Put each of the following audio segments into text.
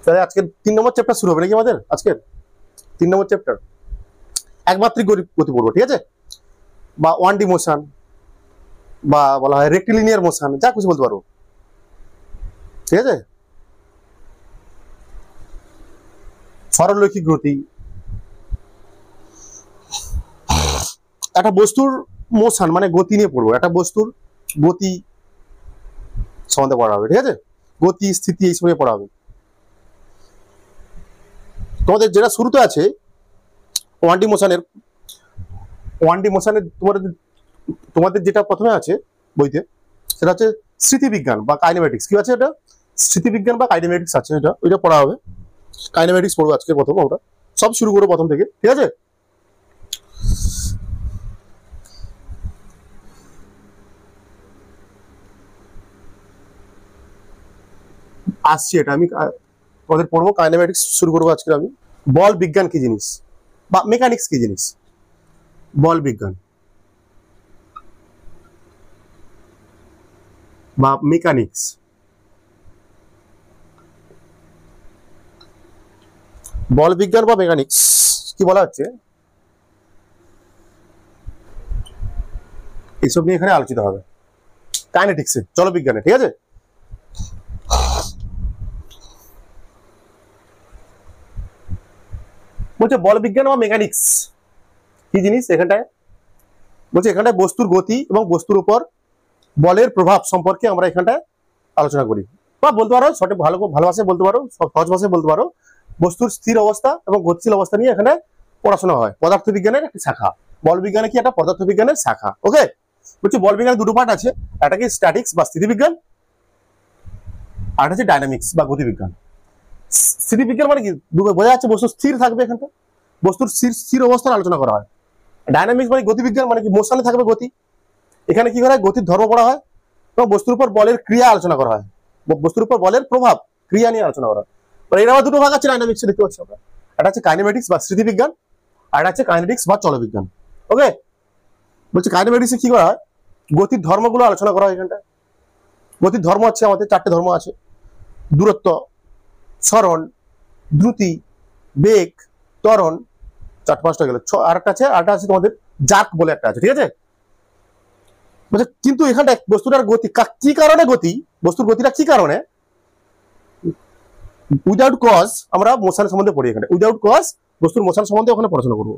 তাহলে আজকে 3 নম্বর চ্যাপ্টার শুরু হবে নাকি আমাদের? আজকে 3 নম্বর চ্যাপ্টার একমাত্রিক গতি পড়বো, ঠিক আছে? বা 1D মোশন, বা বলা হয় রেক্টিলিনিয়ার মোশন, যা কিছু বলতে পারো, ঠিক আছে? সরলরৈখিক গতি, একটা বস্তুর মোশন মানে গতি নিয়ে পড়বো, একটা বস্তুর গতি সম্বন্ধে পড়া হবে, ঠিক আছে? গতি, স্থিতি এই সময় পড়া হবে। তোমাদের যেটা শুরুতে আছে 1D মোশনের তোমাদের যেটা প্রথমে আছে বইতে, সেটা হচ্ছে স্মৃতিবিজ্ঞান বা কাইনেমেটিক্স। কি আছে এটা? স্মৃতিবিজ্ঞান বা কাইনেমেটিক্স আছে, এটা ওইটা পড়া হবে। কাইনেমেটিক্স পড়বো আজকে প্রথম, আমরা সব শুরু করবো প্রথম থেকে, ঠিক আছে? আসছি, এটা আমি তোমাদের পড়বো। কাইনেমেটিক্স শুরু করবো আজকে আমি। বল বিজ্ঞান কি জিনিস বা মেকানিক্স কি জিনিস? বল বিজ্ঞান বা মেকানিক্স, বল বিজ্ঞান বা মেকানিক্স কি বলা হচ্ছে, এইসব নিয়ে এখানে আলোচিত হবে কাইনেটিক্সে, জলবিজ্ঞানে, ঠিক আছে? বলছে বল বিজ্ঞান বা মেকানিক্স কি জিনিস। এখানটায় বলছে এখানটায় বস্তুর গতি এবং বস্তুর উপর বলের প্রভাব সম্পর্কে আমরা এখানটায় আলোচনা করি, বা বলতে পারো সঠিক ভালো ভাষায় বলতে পারো, সহজ ভাষায় বলতে পারো, বস্তুর স্থির অবস্থা এবং গতিশীল অবস্থা নিয়ে এখানে পড়াশোনা হয়। পদার্থবিজ্ঞানের একটি শাখা, বল বিজ্ঞানে কি একটা পদার্থবিজ্ঞানের শাখা। ওকে, বলছি বল বিজ্ঞানের দুটো পার্ট আছে, একটা কি স্ট্যাটিক্স বা স্থিতিবিজ্ঞান, আর একটা হচ্ছে ডাইনামিক্স বা গতিবিজ্ঞান। স্থিতিবিজ্ঞান মানে কি, বোঝা যাচ্ছে বস্তু স্থির থাকবে, এখানটা বস্তুর স্থির অবস্থার আলোচনা করা হয়। ডাইনামিক্স মানে গতিবিজ্ঞান, মানে কি মোশনে থাকবে গতি, এখানে কি করা হয়, গতির ধর্ম পড়া হয় এবং বস্তুর উপর বলের ক্রিয়া আলোচনা করা হয়, বস্তুর উপর বলের প্রভাব ক্রিয়া নিয়ে আলোচনা করা হয়। এর আবার দুটো ভাগ আছে ডাইনামিক্সে, দেখতে পাচ্ছি আমরা। একটা হচ্ছে কাইনেমেটিক্স বা স্মৃতিবিজ্ঞান, আর একটা হচ্ছে কাইনেটিক্স বা চলবিজ্ঞান। ওকে, বলছি কাইনেমেটিক্সে কি করা হয়, গতির ধর্মগুলো আলোচনা করা হয়। এখানটা গতির ধর্ম আছে আমাদের 4টে ধর্ম আছে, দূরত্ব, সরণ, দ্রুতি, বেগ, ত্বরণ, 4-5টা গেল। আরেকটা আছে তোমাদের জার্ক বলে একটা আছে, ঠিক আছে? কিন্তু এখানটা বস্তুটার গতি কি কারণে, বস্তুর গতিটা কি কারণে, উইদাউট কজ আমরা মোশনের সম্বন্ধে পড়ি। এখানে উইদাউট কজ বস্তুর মোশন সম্বন্ধে ওখানে পড়াশোনা করবো।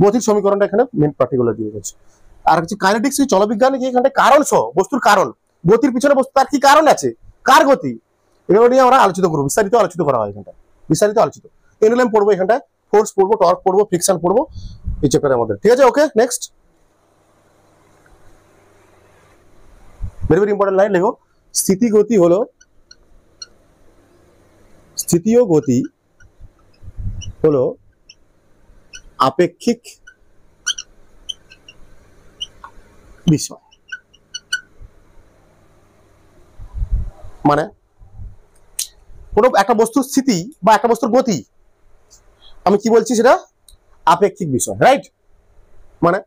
গতির সমীকরণটা এখানে মেন পার্টিকুলার দিয়ে গেছে। আর হচ্ছে কাইনেটিক্স চলবিজ্ঞান, কি এখানে কারণ সহ বস্তুর কারণ, গতির পিছনে বস্তু তার কি কারণ আছে, কার গতি, এগুলো নিয়ে আমরা আলোচিত করবো, বিস্তারিত আলোচিত করা হয় এখানটা, বিস্তারিত আলোচিত। এনএলএম পড়বো এখানটায়, ফোর্স পড়বো, টর্ক পড়বো, ফ্রিকশন পড়বো এই চ্যাপ্টারের মধ্যে, ঠিক আছে? ওকে, নেক্সট ভেরি ইম্পর্টেন্ট লাইন লেখো। স্থিতি ও গতি হলো আপেক্ষিক বিষয়। মানে কোনো একটা বস্তুর স্থিতি বা একটা বস্তুর গতি, আমি কি বলছি, সেটা আপেক্ষিক বিষয়, রাইট? মানে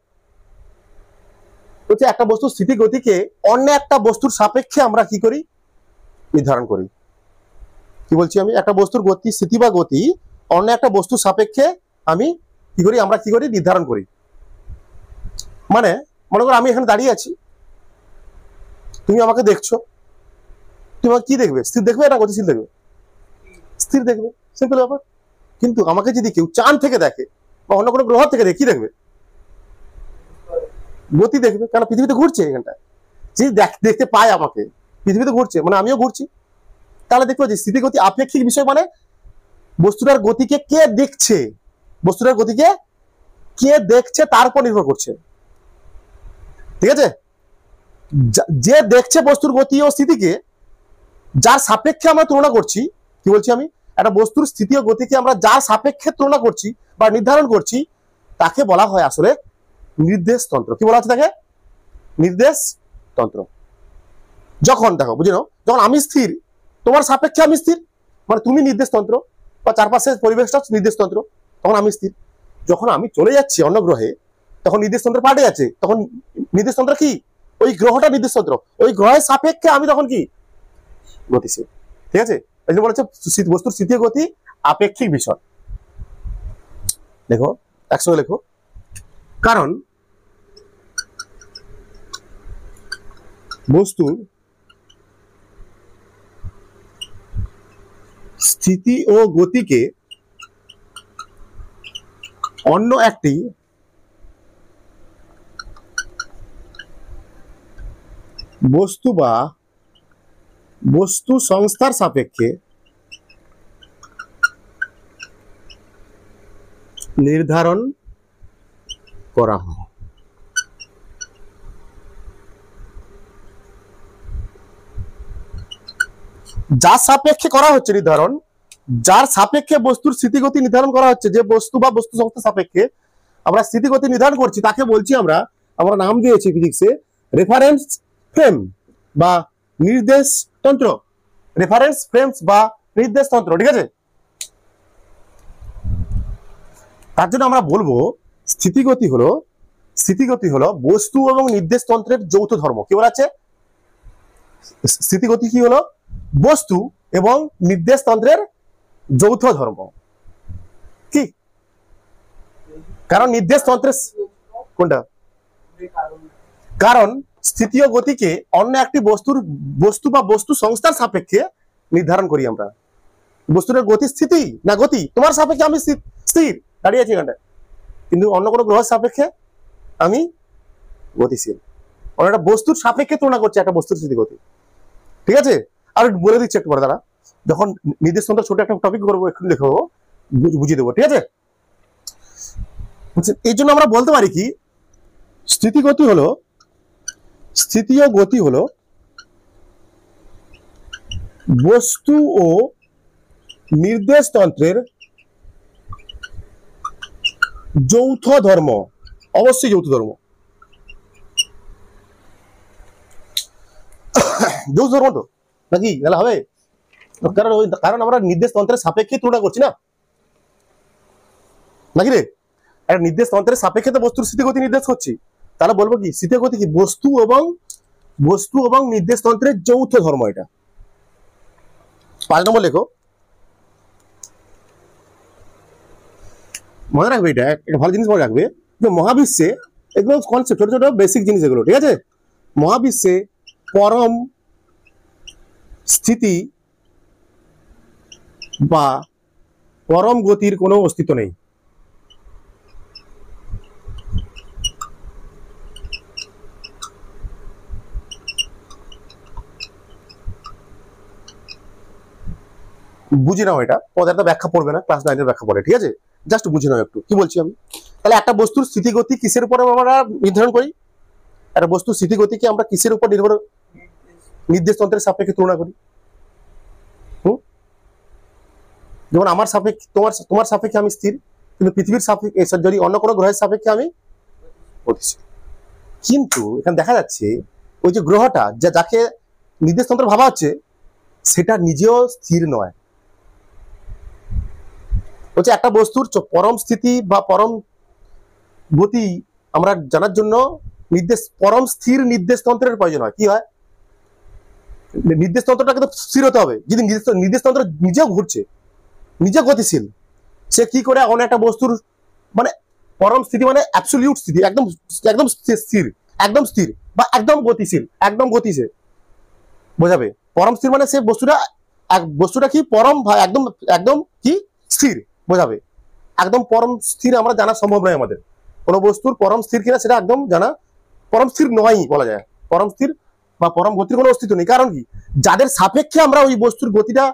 হচ্ছে একটা বস্তুর স্থিতি গতিকে অন্য একটা বস্তুর সাপেক্ষে আমরা কি করি, নির্ধারণ করি। কি বলছি আমি, একটা বস্তুর গতি, স্থিতি বা গতি অন্য একটা বস্তুর সাপেক্ষে আমি কি করি, আমরা কি করি, নির্ধারণ করি। মানে মনে করো আমি এখানে দাঁড়িয়ে আছি, তুমি আমাকে দেখছো, তুমি কি দেখবে, স্থির দেখবে না গতিশীল দেখবে? স্থির দেখবে, সিম্পল ব্যাপার। কিন্তু আমাকে যদি কেউ চাঁদ থেকে দেখে বা অন্য কোনো গ্রহ থেকে দেখে, কি দেখবে, গতি দেখবে, কারণ পৃথিবীতে ঘুরছে এখানটায়, যে দেখতে পায় আমাকে, পৃথিবীতে ঘুরছে মানে আমিও ঘুরছি, তাহলে দেখবো যে স্থিতি গতি আপেক্ষিক বিষয়। মানে বস্তুটার গতিকে কে দেখছে, বস্তুটার গতিকে কে দেখছে তার উপর নির্ভর করছে, ঠিক আছে? যে দেখছে বস্তুর গতি ও স্থিতিকে, যার সাপেক্ষে আমরা তুলনা করছি, কি বলছি আমি, একটা বস্তুর স্থিতি ও গতিকে আমরা যার সাপেক্ষে তুলনা করছি বা নির্ধারণ করছি, তাকে বলা হয় আসলে নির্দেশ তন্ত্র। কি বলা হচ্ছে তাকে? নির্দেশ তন্ত্র। যখন দেখো, বুঝে নাও, যখন আমি স্থির, তোমার সাপেক্ষে আমি স্থির, মানে তুমি নির্দেশ তন্ত্র, বা চারপাশের পরিবেশটা নির্দেশ তন্ত্র, তখন আমি স্থির। যখন আমি চলে যাচ্ছি অন্য গ্রহে, তখন নির্দেশ তন্ত্র পাল্টে যাচ্ছে, তখন নির্দেশ তন্ত্র কি, ওই গ্রহটা নির্দেশ তন্ত্র, ওই গ্রহের সাপেক্ষে আমি তখন কি, গতিশীল, ঠিক আছে? এই যে বলা হচ্ছে বস্তুর স্থিতি ও গতি আপেক্ষিক বিষয়। দেখো একসঙ্গে লেখো, কারণ বস্তুর স্থিতি ও গতিকে অন্য একটি বস্তু বা বস্তু সংস্থার সাপেক্ষে নির্ধারণ করা হয়। যার সাপেক্ষে করা হচ্ছে নির্ধারণ, যার সাপেক্ষে বস্তুর স্থিতিগতি নির্ধারণ করা হচ্ছে, যে বস্তু বা বস্তু সংস্থার সাপেক্ষে আমরা স্থিতিগতি নির্ধারণ করছি, তাকে বলছি আমরা নাম দিয়েছি ফিজিক্সে রেফারেন্স ফ্রেম বা নির্দেশ তন্ত্র। রেফারেন্স ফ্রেমস বা নির্দেশ তন্ত্র, ঠিক আছে। তার জন্য আমরা বলবো স্থিতিগতি হলো বস্তু এবং নির্দেশ তন্ত্রের যৌথ ধর্ম। কি বলা আছে? স্থিতিগতি কি হলো? বস্তু এবং নির্দেশ তন্ত্রের যৌথ ধর্ম। কি কারণ নির্দেশ তন্ত্রের কোনটা? কারণ স্থিতি ও গতিকে অন্য একটি বস্তু বা বস্তু সংস্থার সাপেক্ষে নির্ধারণ করি আমরা। বস্তুর গতি স্থিতি না গতি, তোমার সাপেক্ষে আমি স্থির দাঁড়িয়ে আছি এখানটায়, কিন্তু অন্য কোনো গ্রহের সাপেক্ষে আমি গতিশীল। একটা বস্তুর সাপেক্ষে তুলনা করছে একটা বস্তুর স্থিতি গতি, ঠিক আছে। আর বলে দিচ্ছি একটু পরে, দাঁড়া, যখন নির্দেশ তন্ত্র ছোট একটা টপিক করবো একটু লেখো, বুঝিয়ে দেবো, ঠিক আছে। এই জন্য আমরা বলতে পারি কি স্থিতি ও গতি হলো বস্তু ও নির্দেশ তন্ত্রের যৌথ ধর্ম। অবশ্যই যৌথ ধর্ম, যৌথ ধর্ম তো নাকি তাহলে হবে? কারণ আমরা নির্দেশ তন্ত্রের সাপেক্ষে তুলনা করছি না, নাকি রে? একটা নির্দেশ তন্ত্রের সাপেক্ষে তো বস্তুর স্থিতিগতি নির্দেশ করছি, তাহলে বলবো কি স্থিতিগতি কি? বস্তু এবং নির্দেশ তন্ত্রের যৌথ ধর্ম। এটা 5 নম্বর লেখো, মনে রাখবে, এটা একটা ভালো জিনিস মনে রাখবে যে মহাবিশ্বে এগুলো কনসেপ্ট, ছোট ছোট বেসিক জিনিস এগুলো, ঠিক আছে। মহাবিশ্বে পরম স্থিতি বা পরম গতির কোনো অস্তিত্ব নেই। বুঝে নাও, এটা পদার্থ ব্যাখ্যা পড়বে না, ক্লাস 9 এর ব্যাখ্যা পড়ে, ঠিক আছে। জাস্ট বুঝে নাও একটু কি বলছি আমি। তাহলে একটা বস্তুর স্থিতিগতি কিসের উপর আমরা নির্ধারণ করি? একটা বস্তুর স্থিতিগতিকে আমরা কিসের উপর নির্ভর? নির্দেশ তন্ত্রের সাপেক্ষে তুলনা করি। যেমন আমার সাপেক্ষে তোমার সাপেক্ষে আমি স্থির, কিন্তু পৃথিবীর সাপেক্ষে যদি অন্য কোনো গ্রহের সাপেক্ষে আমি গতিশীল। কিন্তু এখানে দেখা যাচ্ছে ওই যে গ্রহটা যাকে নির্দেশ তন্ত্র ভাবা হচ্ছে, সেটা নিজেও স্থির নয়। হচ্ছে একটা বস্তুর পরম স্থিতি বা পরম গতি আমরা জানার জন্য পরম স্থির নির্দেশ তন্ত্রের প্রয়োজন হয়। কি হয়? নির্দেশ তন্ত্রটা কিন্তু স্থির হতে হবে। যদি নির্দেশ তন্ত্র নিজেও ঘুরছে, নিজে গতিশীল, সে কি করে অন্য একটা বস্তুর মানে পরম স্থিতি মানে অ্যাবসলিউট স্থিতি, একদম স্থির বা একদম গতিশীল বোঝাবে। পরম স্থির মানে সে বস্তুটা কি পরম একদম কি স্থির বোঝাবে। একদম পরম স্থির আমরা জানা সম্ভব নয় আমাদের। কোন বস্তুর পরম স্থির কিনা সেটা একদম জানা পরম স্থির নয়ই বলা যায়। পরম স্থির বা পরম গতির কোনো অস্তিত্ব নেই। কারণ কি? যাদের সাপেক্ষে আমরা ওই বস্তুর গতিটা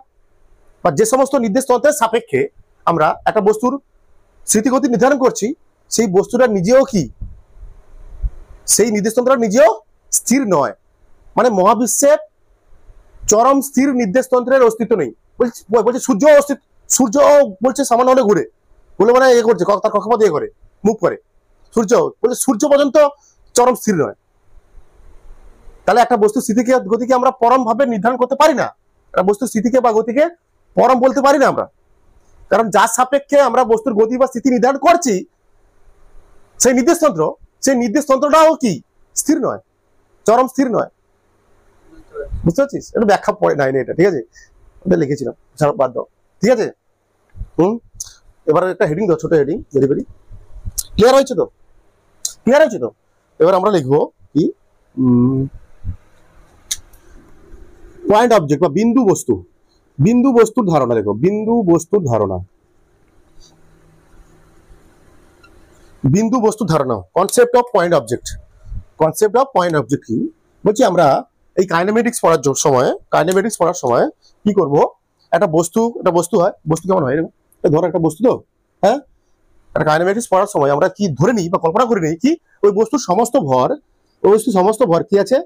বা যে সমস্ত নির্দেশ তন্ত্রের সাপেক্ষে আমরা একটা বস্তুর স্মৃতিগতি নির্ধারণ করছি, সেই বস্তুটা নিজেও কি সেই নির্দেশ তন্ত্রটা নিজেও স্থির নয়। মানে মহাবিশ্বের চরম স্থির নির্দেশ তন্ত্রের অস্তিত্ব নেই। বলছে সূর্য বলছে সামান্য হলে ঘুরে মানে এ করছে, তার কক্ষপথ এ করে মুভ করে। সূর্য পর্যন্ত চরম স্থির নয়। তাহলে একটা বস্তু স্থিতিকে গতিকে আমরা পরম ভাবে নির্ধারণ করতে পারি না। একটা বস্তুর স্থিতিকে বা গতিকে পরম বলতে পারি না আমরা, কারণ যার সাপেক্ষে আমরা বস্তুর গতি বা স্থিতি নির্ধারণ করছি সেই নির্দেশ তন্ত্রটাও কি স্থির নয়, চরম স্থির নয়। বুঝতে পারছিস? এটা ব্যাখ্যা পড়ে নাই এটা, ঠিক আছে। এটা লিখেছিলাম, বাদ দাও, ঠিক আছে। এবার একটা হেডিং দাও, ছোট হেডিং, ভেরি ভেরি ক্লিয়ার হয়েছে তো? ক্লিয়ার হয়েছে তো? এবার আমরা লিখবো কি পয়েন্ট অবজেক্ট বা বিন্দু বস্তু, বিন্দু বস্তুর ধারণা। দেখো বিন্দু বস্তুর ধারণা, বিন্দু বস্তুর ধারণা, concept of point object. Concept of point object কি বলছি, আমরা এই কাইনেমেটিক্স পড়ার সময়, কাইনেমেটিক্স পড়ার সময় কি করব, একটা বস্তু হয়, বস্তু কেমন হয় এরকম, ধরো একটা বস্তু তো, হ্যাঁ, একটা কাইনেমেটিক্স পড়ার সময় আমরা কি ধরে নিই বা কল্পনা করে নিই কি ওই বস্তুর সমস্ত ভর, ওই বস্তুর সমস্ত ভর কি আছে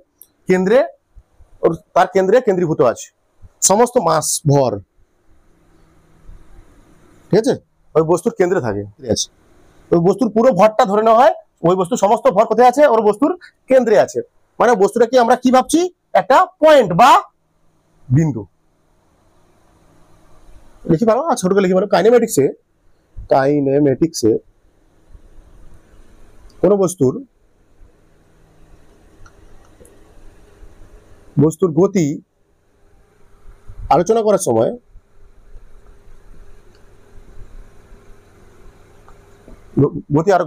কেন্দ্রে, তার কেন্দ্রে কেন্দ্রীভূত আছে সমস্ত মাস ভর, ঠিক আছে, ওই বস্তুর কেন্দ্রে থাকে, ঠিক আছে। ওই বস্তুর পুরো ভরটা ধরে নেওয়া হয়, ওই বস্তুর সমস্ত ভর কোথায় আছে, ওর বস্তুর কেন্দ্রে আছে, মানে বস্তুটাকে আমরা কি ভাবছি, একটা পয়েন্ট বা বিন্দু লিখি পারো, আর ছোট করে লিখি পারো। কাইনেমেটিক্সে, কাইনেমেটিক্সে কোন বস্তুর গতি আলোচনা করার সময়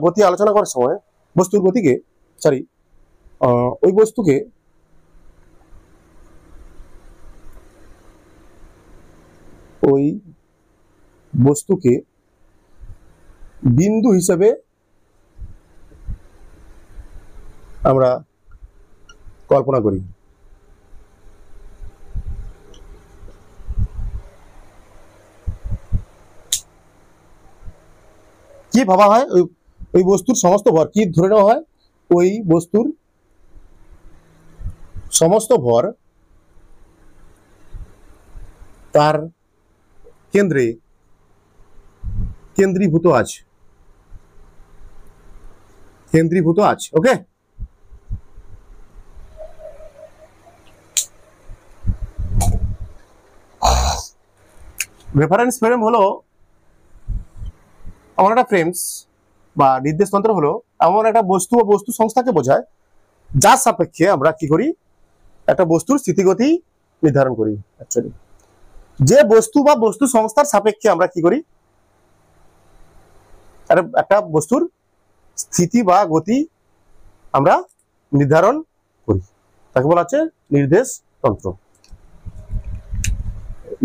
গতি আলোচনা করার সময় বস্তুর গতিকে, সরি, ওই বস্তুকে বিন্দু হিসেবে আমরা কল্পনা করি। কি ভাবা হয়, ওই বস্তুর সমস্ত ভর কি ধরে নেওয়া হয়, ওই বস্তুর সমস্ত ভর তার কেন্দ্রে কেন্দ্রীভূত আছে, কেন্দ্রীভূত আছে। ওকে, রেফারেন্স ফ্রেম হলো এমন একটা ফ্রেমস বা নির্দেশতন্ত্র হলো এমন একটা বস্তু ও বস্তু সংস্থাকে বোঝায় যার সাপেক্ষে আমরা কি করি, একটা বস্তুর স্থিতিগতি নির্ধারণ করি। অ্যাকচুয়ালি যে বস্তু বা বস্তু সংস্থার সাপেক্ষে আমরা কি করি, একটা বস্তুর স্থিতি বা গতি আমরা নির্ধারণ করি, তাকে বলা হচ্ছে নির্দেশতন্ত্র,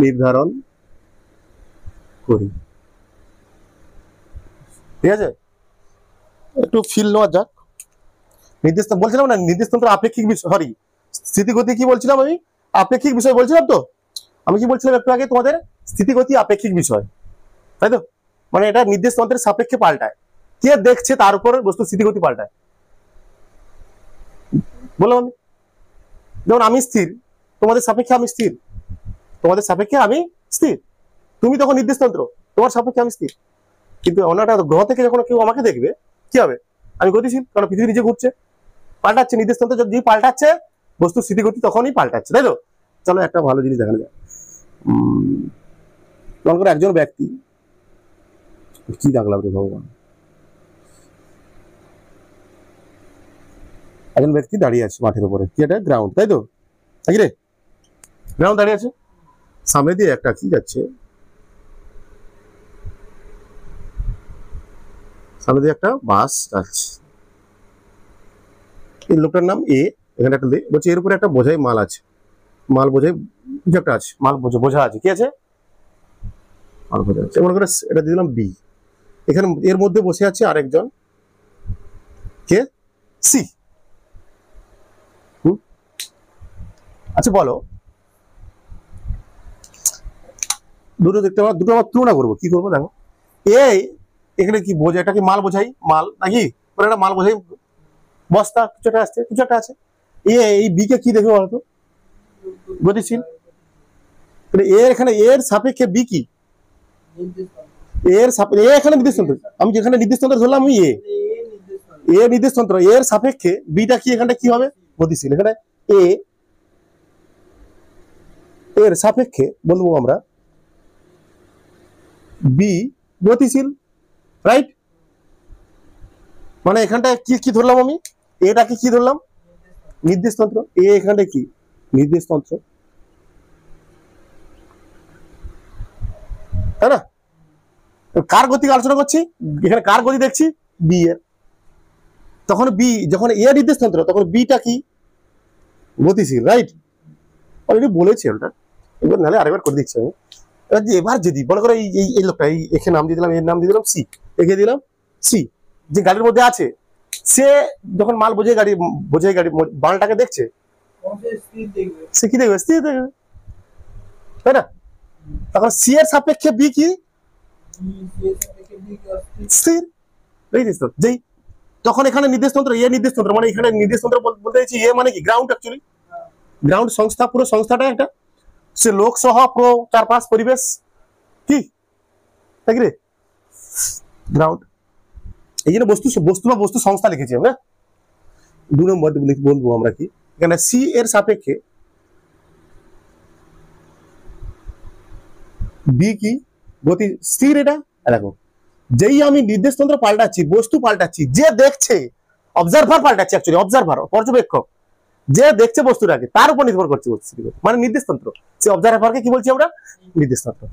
নির্ধারণ করি, ঠিক আছে। একটু ফিল নেওয়া যাক। নির্দেশ বলছিলাম না, নির্দেশতন্ত্র আপেক্ষিক বিষয়, সরি স্থিতিগতি কি বলছিলাম আমি, আপেক্ষিক বিষয় বলছিলাম তো, আমি কি বলছিলাম একটু আগে তোমাদের, স্থিতিগতি আপেক্ষিক বিষয়, তাই তো, মানে এটা নির্দেশতন্ত্রের সাপেক্ষে পাল্টায়, কে দেখছে তার উপর বস্তু স্থিতিগতি পাল্টায়। বললাম আমি, যেমন আমি স্থির, তোমাদের সাপেক্ষে আমি স্থির, তোমাদের সাপেক্ষে আমি স্থির, তুমি তখন নির্দেশতন্ত্র, তোমার সাপেক্ষে আমি স্থির। কিন্তু অন্য একটা গ্রহ থেকে যখন কেউ আমাকে দেখবে কি হবে, আমি গতিশীল, কারণ পৃথিবী নিজে ঘুরছে, পাল্টাচ্ছে, নির্দেশতন্ত্র যদি পাল্টাচ্ছে বস্তু স্থিতিগতি তখনই পাল্টাচ্ছে, তাই তো। চলো একটা ভালো জিনিস দেখানো যায়, মনে করো একজন ব্যক্তি, কি দেখলাম রে ভগবান, একজন ব্যক্তি দাঁড়িয়ে আছে মাঠের উপরে, কি এটা গ্রাউন্ড, তাই তো, নাকি রে, গ্রাউন্ড দাঁড়িয়ে আছে, সামনে দিয়ে একটা কি যাচ্ছে, সামনে দিয়ে একটা বাস যাচ্ছে, এই লোকটার নাম এ, এখানে একটা বলছে এর উপরে একটা বোঝাই মাল আছে, মাল বোঝাই কিছু একটা আছে, মাল বোঝা আছে, কি আছে, মাল বোঝা আছে, মনে করে এটা দিয়ে দিলাম বি, এখানে এর মধ্যে বসে আছে আরেকজন কে, সি। আচ্ছা বলো, দুটো দেখতে পাবো, দুটো আবার তুলনা করবো, কি করবো দেখো, এই এখানে কি বোঝা, এটা কি মাল বোঝাই, মাল নাকি, একটা মাল বোঝাই বস্তা, কিছু একটা আসছে, কিছু একটা আছে, এই বি কে কি দেখবে বলতো, গতিশীল, এর এখানে এর সাপেক্ষে বি কি, এর সাপেক্ষে এখানে নির্দেশতন্ত্র, আমি যেখানে নির্দেশতন্ত্র ধরলাম আমি এ নির্দেশতন্ত্র, এর সাপেক্ষে বিটা কি, এখানটা কি হবে গতিশীল, এখানে এ এর সাপেক্ষে বলবো আমরা বি গতিশীল, রাইট। মানে এখানটা কি কি ধরলাম আমি, এটাকে কি ধরলাম, নির্দেশতন্ত্র, এখানটা কি নির্দেশতন্ত্র, তাই না? কার গতি আলোচনা করছি, এখানে কার গতি দেখছি, বি এর। তখন বি যখন এ নির্দেশ তন্ত্র, তখন বিটা কি গতিশীল, রাইট? অলরেডি বলেছি ওটা, এবার নাহলে আরেকবার করে দিচ্ছি আমি। এবার যদি মনে করো এই লোকটা, এই একে নাম দিয়ে দিলাম, এর নাম দিয়ে দিলাম সি, একে দিলাম সি, যে গাড়ির মধ্যে আছে, সে যখন মাল বোঝে গাড়ি মালটাকে দেখছে, সে কি দেখবে, স্থির দেখবে, তাই না? তখন সি এর সাপেক্ষে বি কি স্থির। যেই তখন এখানে নির্দেশ তন্ত্র, এ নির্দেশ তন্ত্র, মানে এখানে নির্দেশ তন্ত্র বলতে চাইছি এ মানে কি গ্রাউন্ড, অ্যাকচুয়ালি গ্রাউন্ড সংস্থা, পুরো সংস্থাটা একটা, সে লোক সহ পুরো চারপাশ পরিবেশ কি তাই রে গ্রাউন্ড। এই জন্য বস্তু সংস্থা লিখেছি আমরা। 2 নম্বর বলবো আমরা কি, এখানে সি এর সাপেক্ষে বি কি গতি স্থির। এটা দেখো, যেই আমি নির্দেশ তন্ত্র পাল্টাচ্ছি, বস্তু পাল্টাচ্ছি, যে দেখছে অবজারভার পাল্টাচ্ছি, অ্যাকচুয়ালি অবজারভার পর্যবেক্ষক যে দেখছে বস্তুটাকে, তার উপর নির্ভর করছে মানে নির্দেশ তন্ত্র। সে অবজারভারকে কি বলছি আমরা, নির্দেশ তন্ত্র।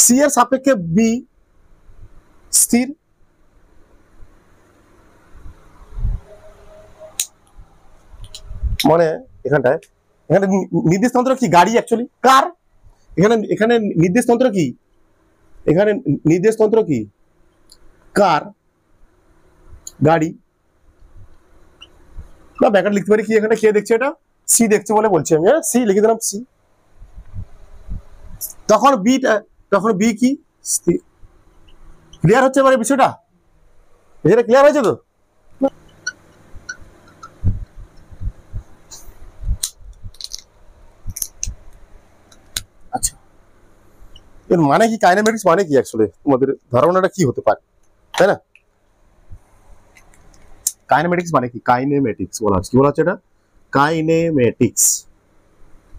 সি এর সাপেক্ষে বি স্থির। মানে এখানে নির্দেশ তন্ত্র কি গাড়ি, অ্যাকচুয়ালি কার। এখানে নির্দেশ তন্ত্র কি, এখানে নির্দেশ তন্ত্র কি কার, গাড়ি। বা ব্যাকেট লিখতে পারি কি, এখানে কে দেখছে, এটা সি দেখছে বলে বলছি আমি, সি লিখে দিলাম সি। তখন বি কি স্থির। ক্লিয়ার হচ্ছে এবারে বিষয়টা, এটা ক্লিয়ার হয়েছে তো? আচ্ছা, এর মানে কি, কাইনেমেটিক্স মানে কি, অ্যাকচুয়ালি তোমাদের ধারণাটা কি হতে পারে, তাই না? কাইনেমেটিক্স মানে কি, কাইনেমেটিক্স বলা হচ্ছে, কি বলা হচ্ছে এটা, কাইনেমেটিক্স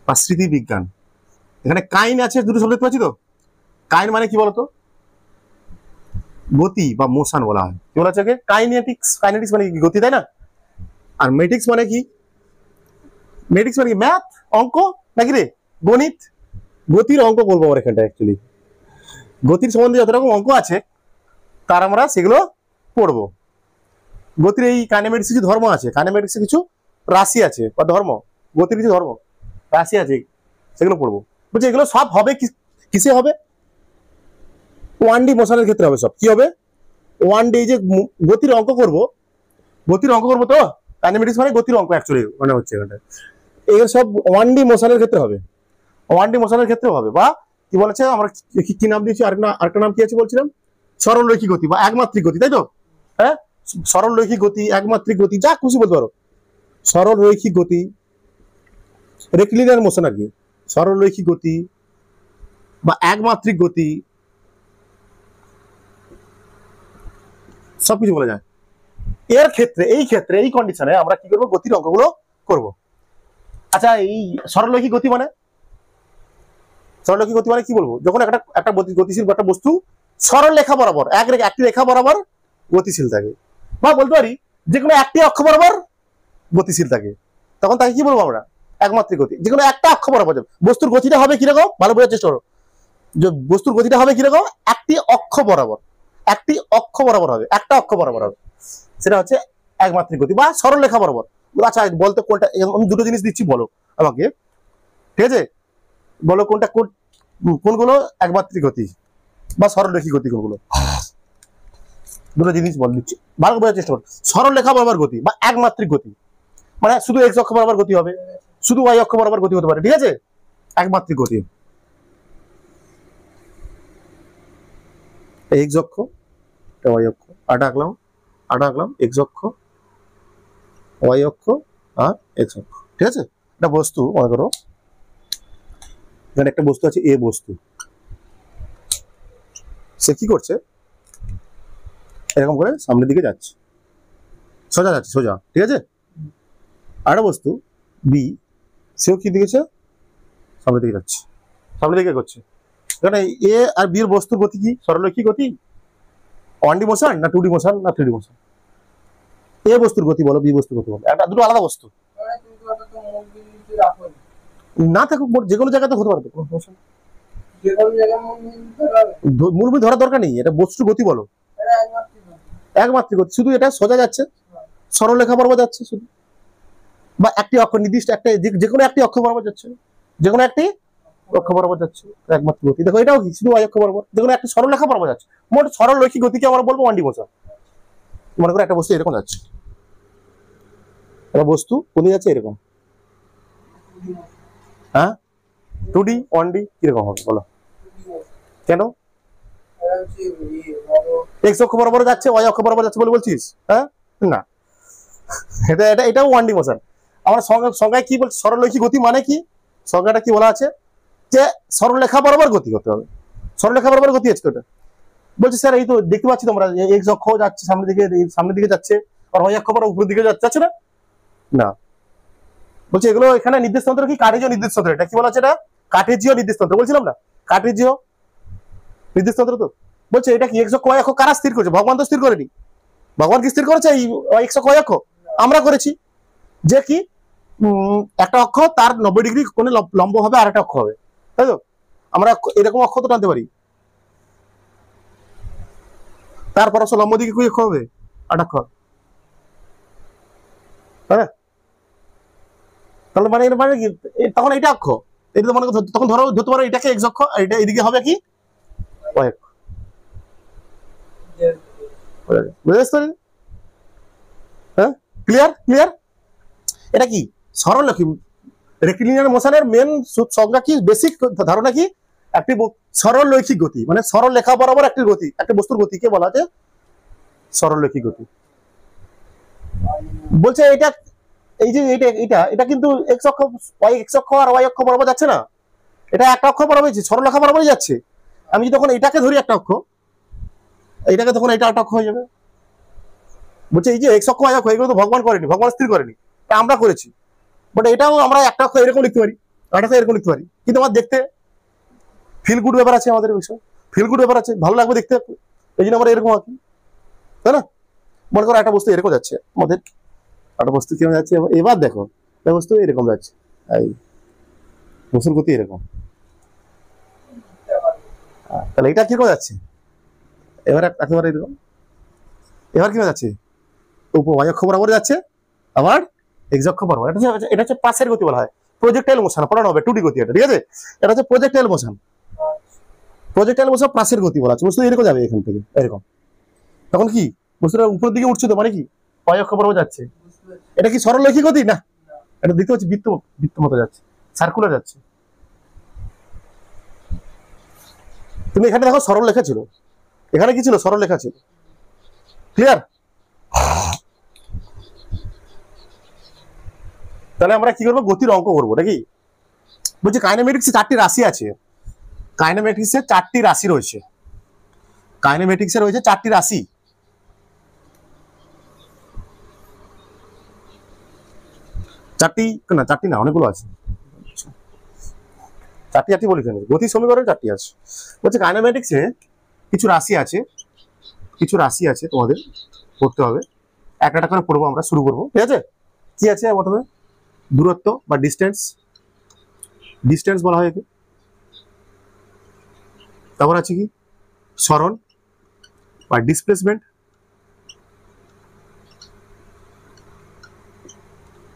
বা স্মৃতি বিজ্ঞান। এখানে কাইন আছে, দুটো শব্দ দেখতে পাচ্ছি তো। কাইন মানে কি বলতো, গতি বা মোশন বলা হয়। কি বলা হচ্ছে কাইনেটিক্স, কাইনেটিক্স মানে কি গতি, তাই না? আর মেটিক্স মানে কি, মেটিক্স মানে কি ম্যাথ, অঙ্ক নাকি রে, গণিত। গতির অঙ্ক বলবো আমরা এখানটা, অ্যাকচুয়ালি গতির সম্বন্ধে যত রকম অঙ্ক আছে তার আমরা সেগুলো পড়বো। গতির এই কাইনেমেটিক্স কিছু ধর্ম আছে, কাইনেমেটিক্সে কিছু রাশি আছে বা ধর্ম, গতির কিছু ধর্ম রাশি আছে, সেগুলো পড়বো। বলছি এগুলো সব হবে কিসে হবে, 1D মোশনের ক্ষেত্রে হবে সব। কি হবে 1D, যে গতির অঙ্ক করব, তো কাইনেমেটিক্স মানে গতির অঙ্ক, অ্যাকচুয়ালি মানে হচ্ছে এখানটা এগুলো সব 1D মোশনের ক্ষেত্রে হবে, 1D মোশনের ক্ষেত্রে হবে। বা কি বলেছে আমরা কি নাম দিয়েছি, আরেকটা নাম কি আছে বলছিলাম, সরলরৈখিক গতি বা একমাত্রিক গতি, তাই তো? হ্যাঁ, সরলরৈখিক গতি, একমাত্রিক গতি, যা খুশি বলতে পারো। সরলরৈখিক গতি, রেক্টিলিনিয়ার মোশন আর কি, সরলরৈখিক গতি বা একমাত্রিক গতি, সবকিছু বলা যায়। এর ক্ষেত্রে এই কন্ডিশনে আমরা কি করবো, গতির অঙ্কগুলো করব। আচ্ছা, এই সরলরৈখিক গতি মানে কি বলবো, যখন একটা গতিশীল একটা বস্তু সরল রেখা বরাবর, একটি রেখা বরাবর গতিশীল থাকে, বা বলতে পারি যে কোনো একটি অক্ষ বরাবর গতিশীল থাকে, তখন তাকে কি বলবো আমরা, একমাত্রিক গতি। যে কোনো একটা অক্ষ বরাবর বস্তুর গতিটা হবে কিরকম, ভালো বোঝার চেষ্টা করো, যে বস্তুর গতিটা হবে কিরকম, একটি অক্ষ বরাবর হবে, একটা অক্ষ বরাবর হবে, সেটা হচ্ছে একমাত্রিক গতি বা সরল রেখা বরাবর। আচ্ছা বলতে কোনটা, আমি দুটো জিনিস দিচ্ছি, বলো আমাকে, ঠিক আছে? বলো কোনগুলো একমাত্রিক গতি বা সরলরৈখিক গতি, কোনগুলো? দুটো জিনিস বল দিচ্ছি, ভালো বোঝার চেষ্টা করো। সরল রেখা বরাবর গতি বা একমাত্রিক গতি মানে শুধু এক্স অক্ষ বরাবর গতি হবে, শুধু ওয়াই অক্ষ বরাবর গতি হতে পারে, ঠিক আছে? একমাত্রিক গতি, এক্স অক্ষ, ওয়াই অক্ষ, আটা আঁকলাম এক্স অক্ষ, ওয়াই অক্ষ আর এক্স অক্ষ, ঠিক আছে? একটা বস্তু মনে করো, এখানে একটা বস্তু আছে, এ বস্তু, সে কি করছে, এরকম করে সামনের দিকে যাচ্ছে, সোজা, ঠিক আছে? আর বস্তু বি, সেও কি দিকেছে, সামনের দিকে যাচ্ছে, সামনের দিকে করছে। এখানে এ আর বি এর বস্তুর গতি কি, সরলরৈখিক গতি, 1D মোশন না 2D মোশন না 3D মোশন? এ বস্তুর গতি বলো, বি বস্তুর গতি বলো, একটা দুটো আলাদা বস্তু না থাকুক, যে কোনো জায়গাতে হতে পারে, কোনো সমস্যা মূলভূমি ধরার দরকার নেই, এটা বস্তু গতি বলো, একমাত্রিক গতি, শুধু এটা সোজা যাচ্ছে, সরলরেখা বরাবর যাচ্ছে শুধু, বা একটি অক্ষ নির্দিষ্ট একটা যে কোনো একটি অক্ষ বরাবর যাচ্ছে, যে কোনো একটি অক্ষ বরাবর যাচ্ছে একমাত্রিক গতি। দেখো এটাও কি শুধু y অক্ষ বরাবর, যে কোনো একটি সরলরেখা বরাবর যাচ্ছে, মোট সরল রৈখিক গতিকে আমরা বলবো 1D মোশন। মনে করো একটা বস্তু এরকম যাচ্ছে, একটা বস্তু কোথায় যাচ্ছে এরকম, হ্যাঁ 2D 1D কিরকম হবে বলো, কেন x অক্ষ বরাবর যাচ্ছে y অক্ষ বরাবর যাচ্ছে বলে বলছিস? হ্যাঁ না, এটাও 1D মোশন। আমরা সংজ্ঞায় কি বলছি, সরলরৈখিক গতি মানে কি, সংজ্ঞাটা কি বলা আছে যে সরলরেখা বরাবর গতি করতে হবে, সরলরেখা বরাবর গতি আছে। ওটা বলছি স্যার এই তো দেখতে পাচ্ছি তোমরা x অক্ষ যাচ্ছে সামনের দিকে যাচ্ছে, আর y অক্ষ বরাবর উপরের দিকে যাচ্ছে না, না বলছি এগুলো এখানে নির্দেশতন্ত্র কি কার্টেজীয় নির্দেশতন্ত্র, এটা কি বলা আছে, এটা কার্টেজীয় নির্দেশতন্ত্র বলছিলাম না, কার্টেজীয় নির্দেশতন্ত্র। তো বলছে এটা কি x অক্ষ y অক্ষ কারা স্থির করেছে? ভগবান তো স্থির করেনি। ভগবান কি স্থির করেছে এই x অক্ষ y অক্ষ? আমরা করেছি, যে কি একটা অক্ষ তার 90° কোণে লম্ব হবে আর একটা অক্ষ হবে, তাই তো? আমরা এরকম অক্ষ তো টানতে পারি, তারপর লম্ব দিকে কি অক্ষ হবে? আট অক্ষ, তাই না? তাহলে মানে মানে কি তখন এটা অক্ষ, এটা তো মনে করো তখন ধরো ধরতে পারো এটাকে x অক্ষ, এটা এদিকে হবে কি y অক্ষ, বুঝতে? হ্যাঁ ক্লিয়ার ক্লিয়ার। এটা কি সরলরৈখিক রেক্টিলিনিয়ার মোশনের মেন সংজ্ঞা কি, বেসিক ধারণা কি, একটি সরলরৈখিক গতি মানে সরল রেখা বরাবর একটি গতি, একটা বস্তুর গতিকে বলা যায় সরলরৈখিক গতি। বলছে এটা এই যে এটা কিন্তু x অক্ষ আর y অক্ষ বরাবর যাচ্ছে না, এটা একটা অক্ষ বরাবর যাচ্ছে, সরলরেখা বরাবরই যাচ্ছে। আমি যদি তখন এটাকে ধরি একটা অক্ষ, এটাকে তখন এটা একটা অক্ষ হয়ে যাবে। বলছে এই যে x অক্ষ y অক্ষ এগুলো তো ভগবান করেনি, ভগবান স্থির করেনি, আমরা করেছি। বাট এটাও আমরা একটা অক্ষ এরকম লিখতে পারি, একটা এরকম লিখতে পারি, কিন্তু আমার দেখতে ফিল গুড ব্যাপার আছে, আমাদের বিষয় ফিল গুড ব্যাপার আছে, ভালো লাগবে দেখতে, এই জন্য আমরা এরকম আঁকি, তাই না? মনে করো একটা বস্তু এরকম যাচ্ছে, আমাদের একটা বস্তু কেমন যাচ্ছে, এবার দেখো একটা বস্তু এরকম যাচ্ছে, এই বস্তুর গতি এরকম, তাহলে এটা কিরকম যাচ্ছে, এবার একেবারে এরকম, এবার কি যাচ্ছে y অক্ষ বরাবর যাচ্ছে, আবার x অক্ষ বরাবর, এটা হচ্ছে পাশের গতি বলা হয়, প্রজেক্টাইল মোশন পড়ানো হবে 2D গতি, এটা ঠিক আছে, এটা হচ্ছে প্রজেক্টাইল মোশন, প্রজেক্টাইল মোশন পাশের গতি বলা আছে, বস্তু এরকম যাবে এখান থেকে এরকম, তখন কি বস্তুটা উপরের দিকে উঠছে, তো মানে কি y অক্ষ বরাবর যাচ্ছে, এটা কি সরলরৈখিক গতি না, এটা দেখতে পাচ্ছি বৃত্ত বৃত্ত মতো যাচ্ছে, সার্কুলার যাচ্ছে। তুমি এখানে দেখো সরল লেখা ছিল, এখানে কি ছিল, সরল লেখা ছিল, ক্লিয়ার? তাহলে আমরা কি করবো, গতির অঙ্ক করবো নাকি? বলছি কাইনেমেটিক্সে 4টি রাশি আছে, কাইনেমেটিক্সে 4টি রাশি রয়েছে, কাইনেমেটিক্সে রয়েছে 4টি রাশি, চারটি না অনেকগুলো আছে, 4টি বলি কেন, গতি সমীকরণ 4টি আছে। বলছে কাইনেমেটিক্সে কিছু রাশি আছে, কিছু রাশি আছে তোমাদের পড়তে হবে, একটা করে পড়বো, আমরা শুরু করবো, ঠিক আছে? কি আছে প্রথমে, দূরত্ব বা ডিস্টেন্স, ডিস্টেন্স বলা হয় একে, তারপর আছে কি সরণ বা ডিসপ্লেসমেন্ট,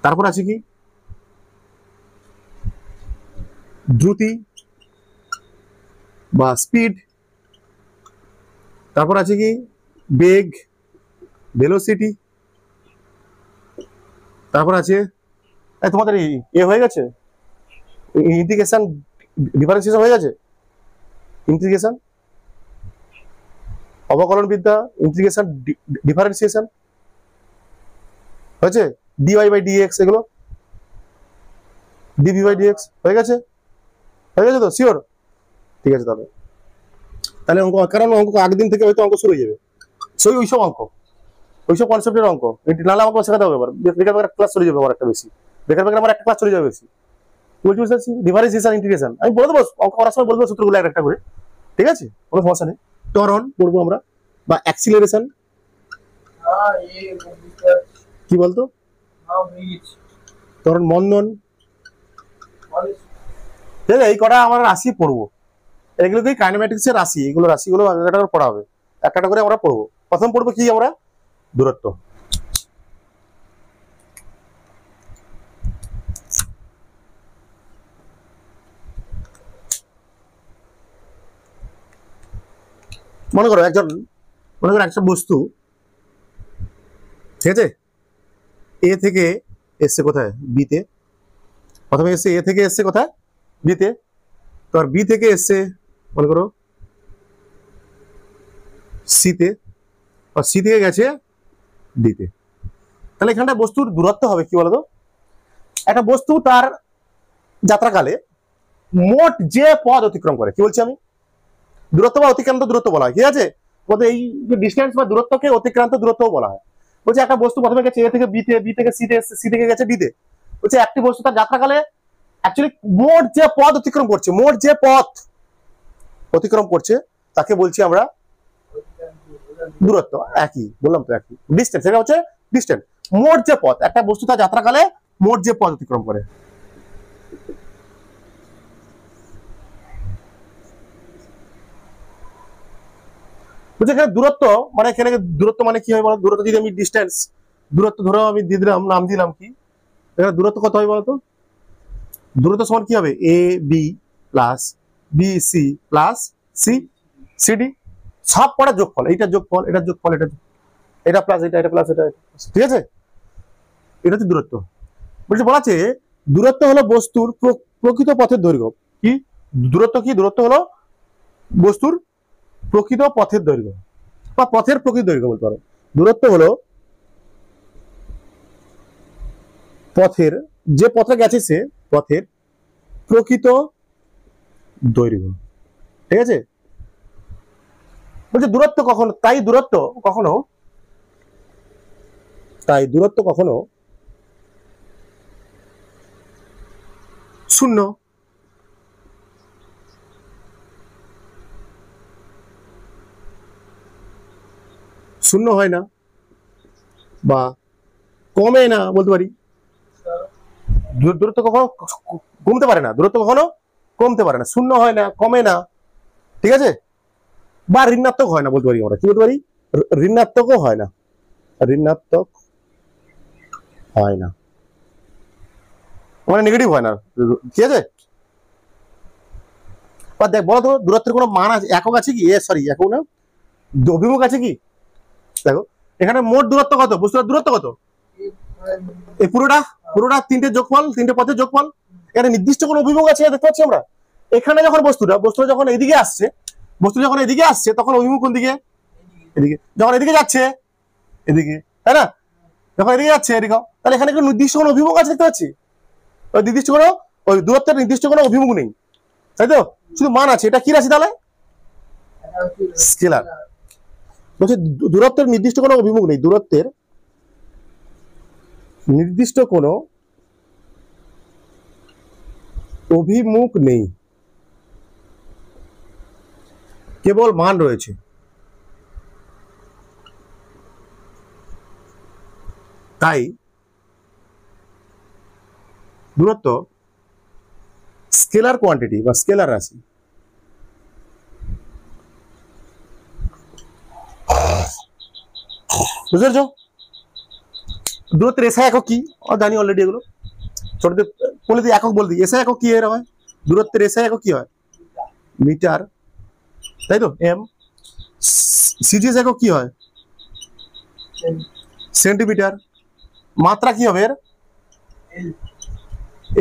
তারপর আছে কি দ্রুতি বা স্পিড, তারপর আছে কি বেগ ভেলোসিটি, তারপর আছে তোমাদের হয়ে গেছে ইন্টিগ্রেশন ডিফারেন্সিয়েশন হয়ে গেছে, ইন্টিগ্রেশন অবকলন বিদ্যা, ইন্টিগ্রেশন ডিফারেন্সিয়েশন হয়েছে, ডিওয়াই বাই ডিএক্স, এগুলো ডিভি বাই ডিএক্স হয়ে গেছে, হয়ে গেছে তো শিওর? ঠিক আছে, তাহলে অঙ্ক, কারণ অঙ্ক আগের দিন থেকে হয়তো অঙ্ক শুরু হয়ে যাবে, সেই ওইসব অঙ্ক, ওইসব কনসেপ্টের অঙ্ক, নাহলে আমাকে শেখাতে হবে, এবার বেকার বেকার ক্লাস চলে যাবে, আমার একটা বেশি বেকার বেকার আমার একটা ক্লাস চলে যাবে বেশি, বলছি বুঝতে পারছি। ডিফারেন্সিয়েশন ইন্টিগ্রেশন আমি বলে দেবো, অঙ্ক করার সময় বলে দেবো সূত্রগুলো একটা করে, ঠিক আছে, কোনো সমস্যা নেই। ত্বরণ পড়বো আমরা, বা অ্যাক্সিলারেশন, কি বলতো, ত্বরণ মন্দন, ঠিক আছে, এই কটা আমরা রাশি পড়বো, এগুলো কি কাইনেমেটিক্সের রাশি, এগুলো রাশিগুলো একটা করে পড়া হবে, একটা করে আমরা পড়বো। প্রথম পড়বো কি আমরা, দূরত্ব। মনে করো একটা বস্তু, ঠিক আছে, এ থেকে এসছে কোথায়, বিতে। প্রথমে এসছে এ থেকে এসছে কোথায়, বিতে। তো আর বি থেকে এসছে মনে করো সিতে, আর সি থেকে গেছে ডিতে। তাহলে এখানটা বস্তুর দূরত্ব হবে কি বলতো, একটা বস্তু তার যাত্রাকালে মোট যে পথ অতিক্রম করে, কি বলছি আমি, দূরত্ব বা অতিক্রান্ত দূরত্ব বলা হয়, ঠিক আছে। বলতে এই যে ডিস্টেন্স বা দূরত্বকে অতিক্রান্ত দূরত্ব বলা হয়। বলছে একটা বস্তু প্রথমে গেছে এ থেকে বিতে, বি থেকে সিতে, সি থেকে গেছে ডিতে। বলছে একটি বস্তু তার যাত্রাকালে অ্যাকচুয়ালি মোট যে পথ অতিক্রম করছে, মোট যে পথ অতিক্রম করছে তাকে বলছি আমরা দূরত্ব। একই বললাম তো, একই ডিস্টেন্স, এটা হচ্ছে ডিস্টেন্স। মোট যে পথ, একটা বস্তু তার যাত্রাকালে মোট যে পথ অতিক্রম করে। বুঝছে এখানে দূরত্ব মানে, এখানে দূরত্ব মানে কি হয় বলো, দূরত্ব যদি আমি ডিস্টেন্স, দূরত্ব ধরো আমি দিয়ে দিলাম, নাম দিলাম কি, এখানে দূরত্ব কত হয় বলতো, দূরত্ব সমান কি হবে, A B plus B C plus C CD, সব পড়া যোগফল, এইটা যোগফল, এটা যোগফল, এটা প্লাস এটা প্লাস এটা, ঠিক আছে। এটা হচ্ছে দূরত্ব। বলছে বলা আছে দূরত্ব হলো বস্তুর প্রকৃত পথের দৈর্ঘ্য। কি দূরত্ব, কি দূরত্ব হলো বস্তুর প্রকৃত পথের দৈর্ঘ্য বা পথের প্রকৃত দৈর্ঘ্য বলতে পারো। দূরত্ব হলো পথের, যে পথে গেছে সে পথের প্রকৃত দৈর্ঘ্য, ঠিক আছে। বলছে দূরত্ব কখনো, তাই দূরত্ব কখনো শূন্য, শূন্য হয় না বা কমে না বলতে পারি। দূরত্ব কখনো কমতে পারে না, দূরত্ব কখনো কমতে পারে না, শূন্য হয় না, কমে না, ঠিক আছে। বা ঋণাত্মক হয় না বলতে পারি আমরা, কি বলতে পারি, ঋণাত্মকও হয় না, ঋণাত্মক হয় না মানে নেগেটিভ হয় না, ঠিক আছে। বা দেখ বলো তো দূরত্বের কোনো মান আছে, একক আছে কি, একক না, অভিমুখ আছে কি। দেখো এখানে মোট দূরত্ব কত, বস্তুর দূরত্ব কত, এই পুরোটা তিনটে যোগফল, তিনটে পথের যোগফল। এখানে নির্দিষ্ট কোনো অভিমুখ আছে দেখতে পাচ্ছি আমরা। এখানে যখন বস্তুটা যখন এদিকে আসছে, তখন অভিমুখ কোন দিকে, এদিকে। যখন এদিকে যাচ্ছে এদিকে, তাই না, যখন এদিকে যাচ্ছে এদিকে, তাহলে এখানে কোনো নির্দিষ্ট কোনো অভিমুখ আছে দেখতে পাচ্ছি, ওই নির্দিষ্ট কোনো, ওই দূরত্বের নির্দিষ্ট কোনো অভিমুখ নেই, তাই তো, শুধু মান আছে। এটা কি রাশি তাহলে, স্কেলার। বলছে দূরত্বের নির্দিষ্ট কোনো অভিমুখ নেই, দূরত্বের নির্দিষ্ট কোনো অভিমুখ নেই, কেবল মান রয়েছে। তাই দূরত্ব স্কেলার কোয়ান্টিটি বা স্কেলার রাশি। বুঝতে পেরেছো, দূরত্বের এসআই একক কি জানি অলরেডি, এগুলো ছোট বলে দিই, একক বলে দিই, এসআই একক কি এর হয়, দূরত্বের এসআই একক কি হয়, মিটার, তাই তো, এম। সিজিএস একক কি হয়, সেন্টিমিটার। মাত্রা কি হবে এর,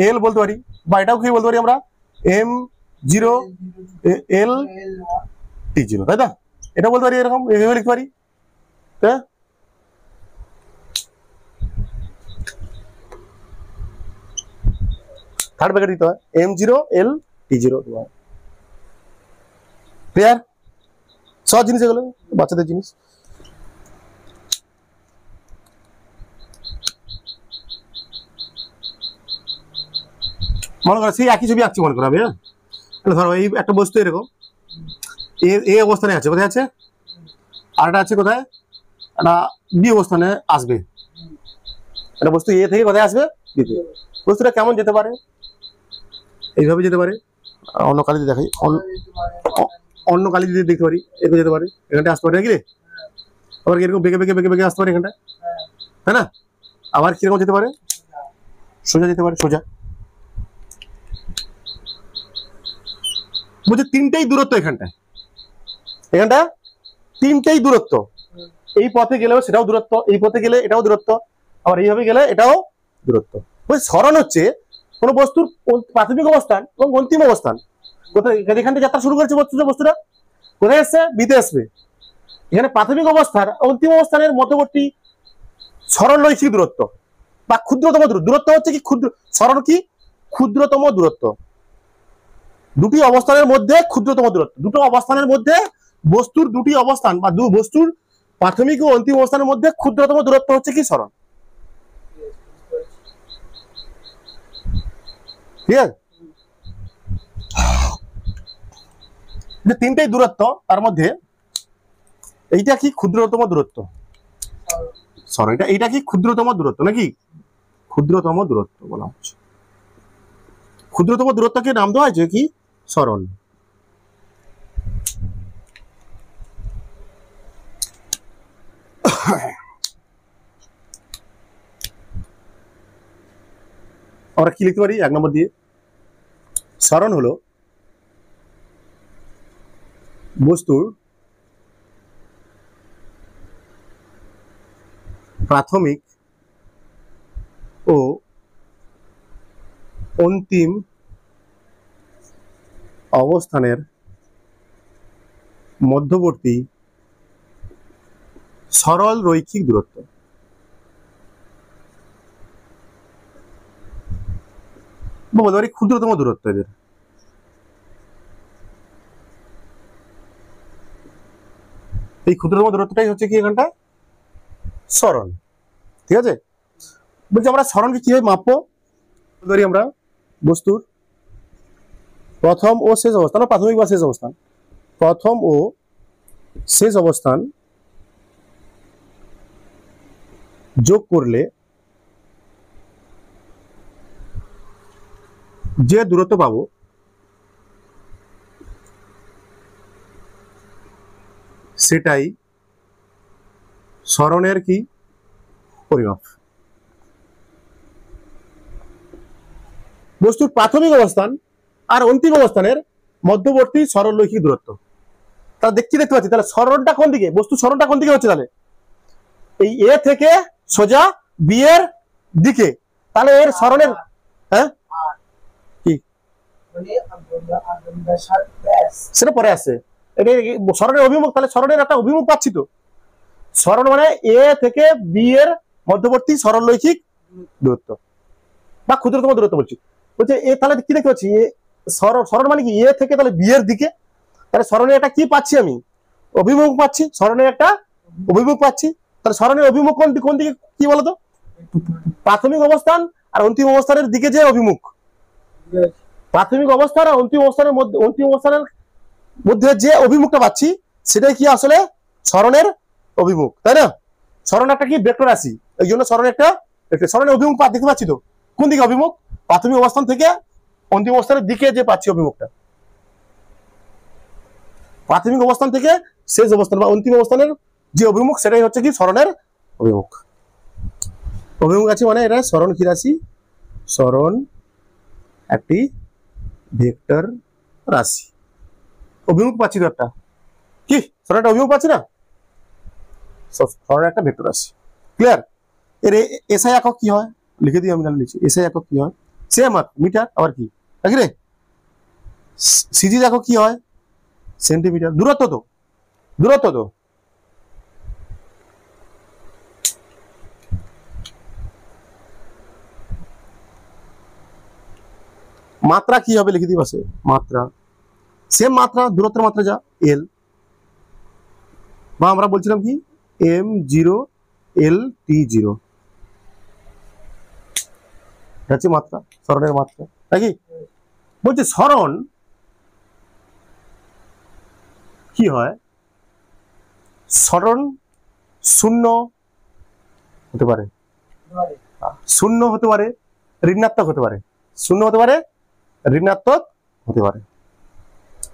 এল বলতে পারি, বা এটাও কি বলতে পারি আমরা, M zero L T zero, তাই না, এটা বলতে পারি, এরকম এভাবে লিখতে পারি। থার্ড ব্র্যাকেট দিতে হয়, M zero L T zero, clear. সব জিনিস এগুলো বাচ্চাদের জিনিস। মনে করো সেই একই ছবি আঁকছি, মনে করো আমি, হ্যাঁ, ধরো এই একটা বস্তু এরকম এই অবস্থানে আছে, কোথায় আছে, আর একটা আছে কোথায়, একটা বি অবস্থানে আসবে, একটা বস্তু এ থেকে কোথায় আসবে, বি তে। বস্তুটা কেমন যেতে পারে, এইভাবে যেতে পারে, অন্য কালি দিয়ে দেখাই, অন্য কালি দিয়ে দেখতে পারি, এরকম যেতে পারে, এখানটা আসতে পারে নাকি রে? আবার এরকম বেঁকে বেঁকে বেঁকে বেঁকে আসতে পারে এখানটা, তাই না? আবার কিরকম যেতে পারে, সোজা যেতে পারে, সোজা। বলছে তিনটেই দূরত্ব এখানটায়, এখানটা তিনটেই দূরত্ব। এই পথে গেলেও সেটাও দূরত্ব, এই পথে গেলে এটাও দূরত্ব, আবার এইভাবে গেলে এটাও দূরত্ব। সরণ হচ্ছে কোন বস্তুর প্রাথমিক অবস্থান এবং অন্তিম অবস্থান। কোথায় এখান থেকে যাত্রা শুরু করেছে বস্তুটা, কোথায় আসছে? বিতে আসবে। এখানে প্রাথমিক অবস্থান অন্তিম অবস্থানের মধ্যবর্তী সরলরৈখিক দূরত্ব বা ক্ষুদ্রতম দূরত্ব হচ্ছে কি ক্ষুদ্র, সরণ কি ক্ষুদ্রতম দূরত্ব। দুটি অবস্থানের মধ্যে ক্ষুদ্রতম দূরত্ব, দুটো অবস্থানের মধ্যে বস্তুর দুটি অবস্থান বা বস্তুর প্রাথমিক ও অন্তিম অবস্থানের মধ্যে ক্ষুদ্রতম দূরত্ব হচ্ছে কি সরণ। ঠিক আছে? তিনটেই দূরত্ব, তার মধ্যে এইটা কি ক্ষুদ্রতম দূরত্ব, সরি এইটা কি ক্ষুদ্রতম দূরত্ব নাকি? ক্ষুদ্রতম দূরত্ব বলা হচ্ছে, ক্ষুদ্রতম দূরত্বকে নাম দেওয়া হয়েছে কি সরণ। আমরা কি লিখতে পারি 1 নম্বর দিয়ে? সরণ হলো বস্তুর প্রাথমিক ও অন্তিম অবস্থানের মধ্যবর্তী সরল রৈখিক দূরত্ব। বলতে পারি ক্ষুদ্রতম দূরত্ব এদের। এই ক্ষুদ্রতম দূরত্বটাই হচ্ছে কি এখানটা সরণ। ঠিক আছে? বলছি আমরা সরণকে কিভাবে মাপবো? ধরি আমরা বস্তুর প্রথম ও শেষ অবস্থান, প্রাথমিক বা শেষ অবস্থান, প্রথম ও শেষ অবস্থান যোগ করলে যে দূরত্ব পাবো সেটাই সরণের কি পরিমাপ। বস্তুর প্রাথমিক অবস্থান আর অন্তিম অবস্থানের মধ্যবর্তী সরলরৈখিক দূরত্ব। তাহলে দেখতে পাচ্ছি, তাহলে সরণটা কোন দিকে, বস্তুর সরণটা কোন দিকে হচ্ছে? তাহলে এই এ থেকে সোজা বি এর দিকে। তাহলে এর সরণের হ্যাঁ কি সেটা পরে আসছে, এটা সরণের অভিমুখ। তাহলে সরণের একটা অভিমুখ পাচ্ছি তো। সরণ মানে এ থেকে বি এর মধ্যবর্তী সরলরৈখিক দূরত্ব বা ক্ষুদ্রতম দূরত্ব বলছি। বলছে এ তাহলে কি দেখতে পাচ্ছি, সরণ মানে কি এ থেকে তাহলে বি এর দিকে। তাহলে সরণের একটা কি পাচ্ছি আমি? অভিমুখ পাচ্ছি, সরণের একটা অভিমুখ পাচ্ছি। তাহলে সরণের অভিমুখ কোন দিকে কি বলতো? প্রাথমিক অবস্থান আর অন্তিম অবস্থানের দিকে যে অভিমুখ, প্রাথমিক অবস্থান আর অন্তিম অবস্থানের মধ্যে, অন্তিম অবস্থানের মধ্যে যে অভিমুখটা পাচ্ছি সেটাই কি আসলে সরণের অভিমুখ, তাই না? সরণ একটা কি ভেক্টর রাশি, এই জন্য সরণের একটা সরণের অভিমুখ দেখতে পাচ্ছি তো। কোন দিকে অভিমুখ? প্রাথমিক অবস্থান থেকে অন্তিম অবস্থানের দিকে যে পাচ্ছি অভিমুখটা, প্রাথমিক অবস্থান থেকে শেষ অবস্থান বা অন্তিম অবস্থানের যে অভিমুখ সেটাই হচ্ছে কি সরণের অভিমুখ। অভিমুখ আছে মানে এটা সরণ কি রাশি? সরণ একটি ভেক্টর রাশি। অভিমুখ পাচ্ছি তো একটা, কি সরণ একটা অভিমুখ পাচ্ছি না? সরণ একটা ভেক্টর রাশি। ক্লিয়ার? এর এসআই একক কি হয় লিখে দিই, আমি জানি লিখছি। এসআই একক কি হয়? সেম মিটার, আবার কি নাকি রে? সিজি একক কি হয়? সেন্টিমিটার। দূরত্ব তো, দূরত্ব তো। মাত্রা কি হবে লিখে দিই পাশে, মাত্রা সেম মাত্রা, দূরত্বের মাত্রা যা এল, বা আমরা বলছিলাম কি m0 lt0 হচ্ছে মাত্রা, সরণের মাত্রা নাকি? বলছে সরণ কি হয়? সরণ শূন্য হতে পারে, শূন্য হতে পারে, ঋণাত্মক হতে পারে, শূন্য হতে পারে, ঋণাত্মক হতে পারে।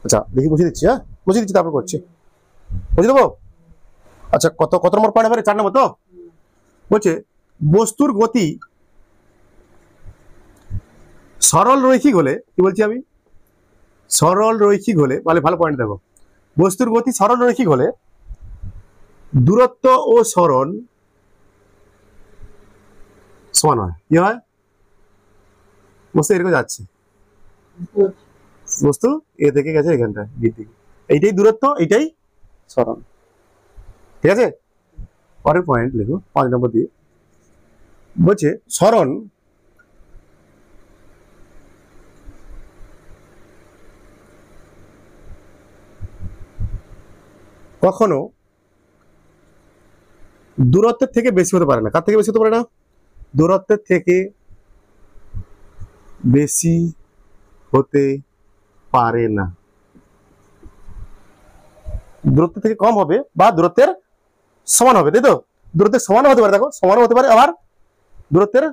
আচ্ছা দেখি বুঝিয়ে দিচ্ছি, হ্যাঁ বুঝিয়ে দিচ্ছি, তারপর করছি, বুঝে দেবো। আচ্ছা কত কত নম্বর পয়েন্ট হবে? 4 নম্বর তো। বলছে বস্তুর গতি সরল রৈখিক হলে, কি বলছি আমি, সরল রৈখিক হলে, মানে ভালো পয়েন্ট দেখো, বস্তুর গতি সরল রৈখিক হলে দূরত্ব ও সরণ সমান হয়। কি হয়? বস্তু এরকম যাচ্ছে, বস্তু এ থেকে গেছে এখানটায় বি দিকে, এইটাই দূরত্ব, এইটাই সরণ। ঠিক আছে, পরের পয়েন্ট লিখো 5 নম্বর দিয়ে। বলছে সরণ কখনো দূরত্বের থেকে বেশি হতে পারে না। কার থেকে বেশি হতে পারে না? দূরত্বের থেকে বেশি হতে পারে না। দূরত্ব থেকে কম হবে বা দূরত্বের সমান হবে, তাই তো? দূরত্বের সমান হতে পারে, দেখো সমানও হতে পারে, আবার দূরত্বের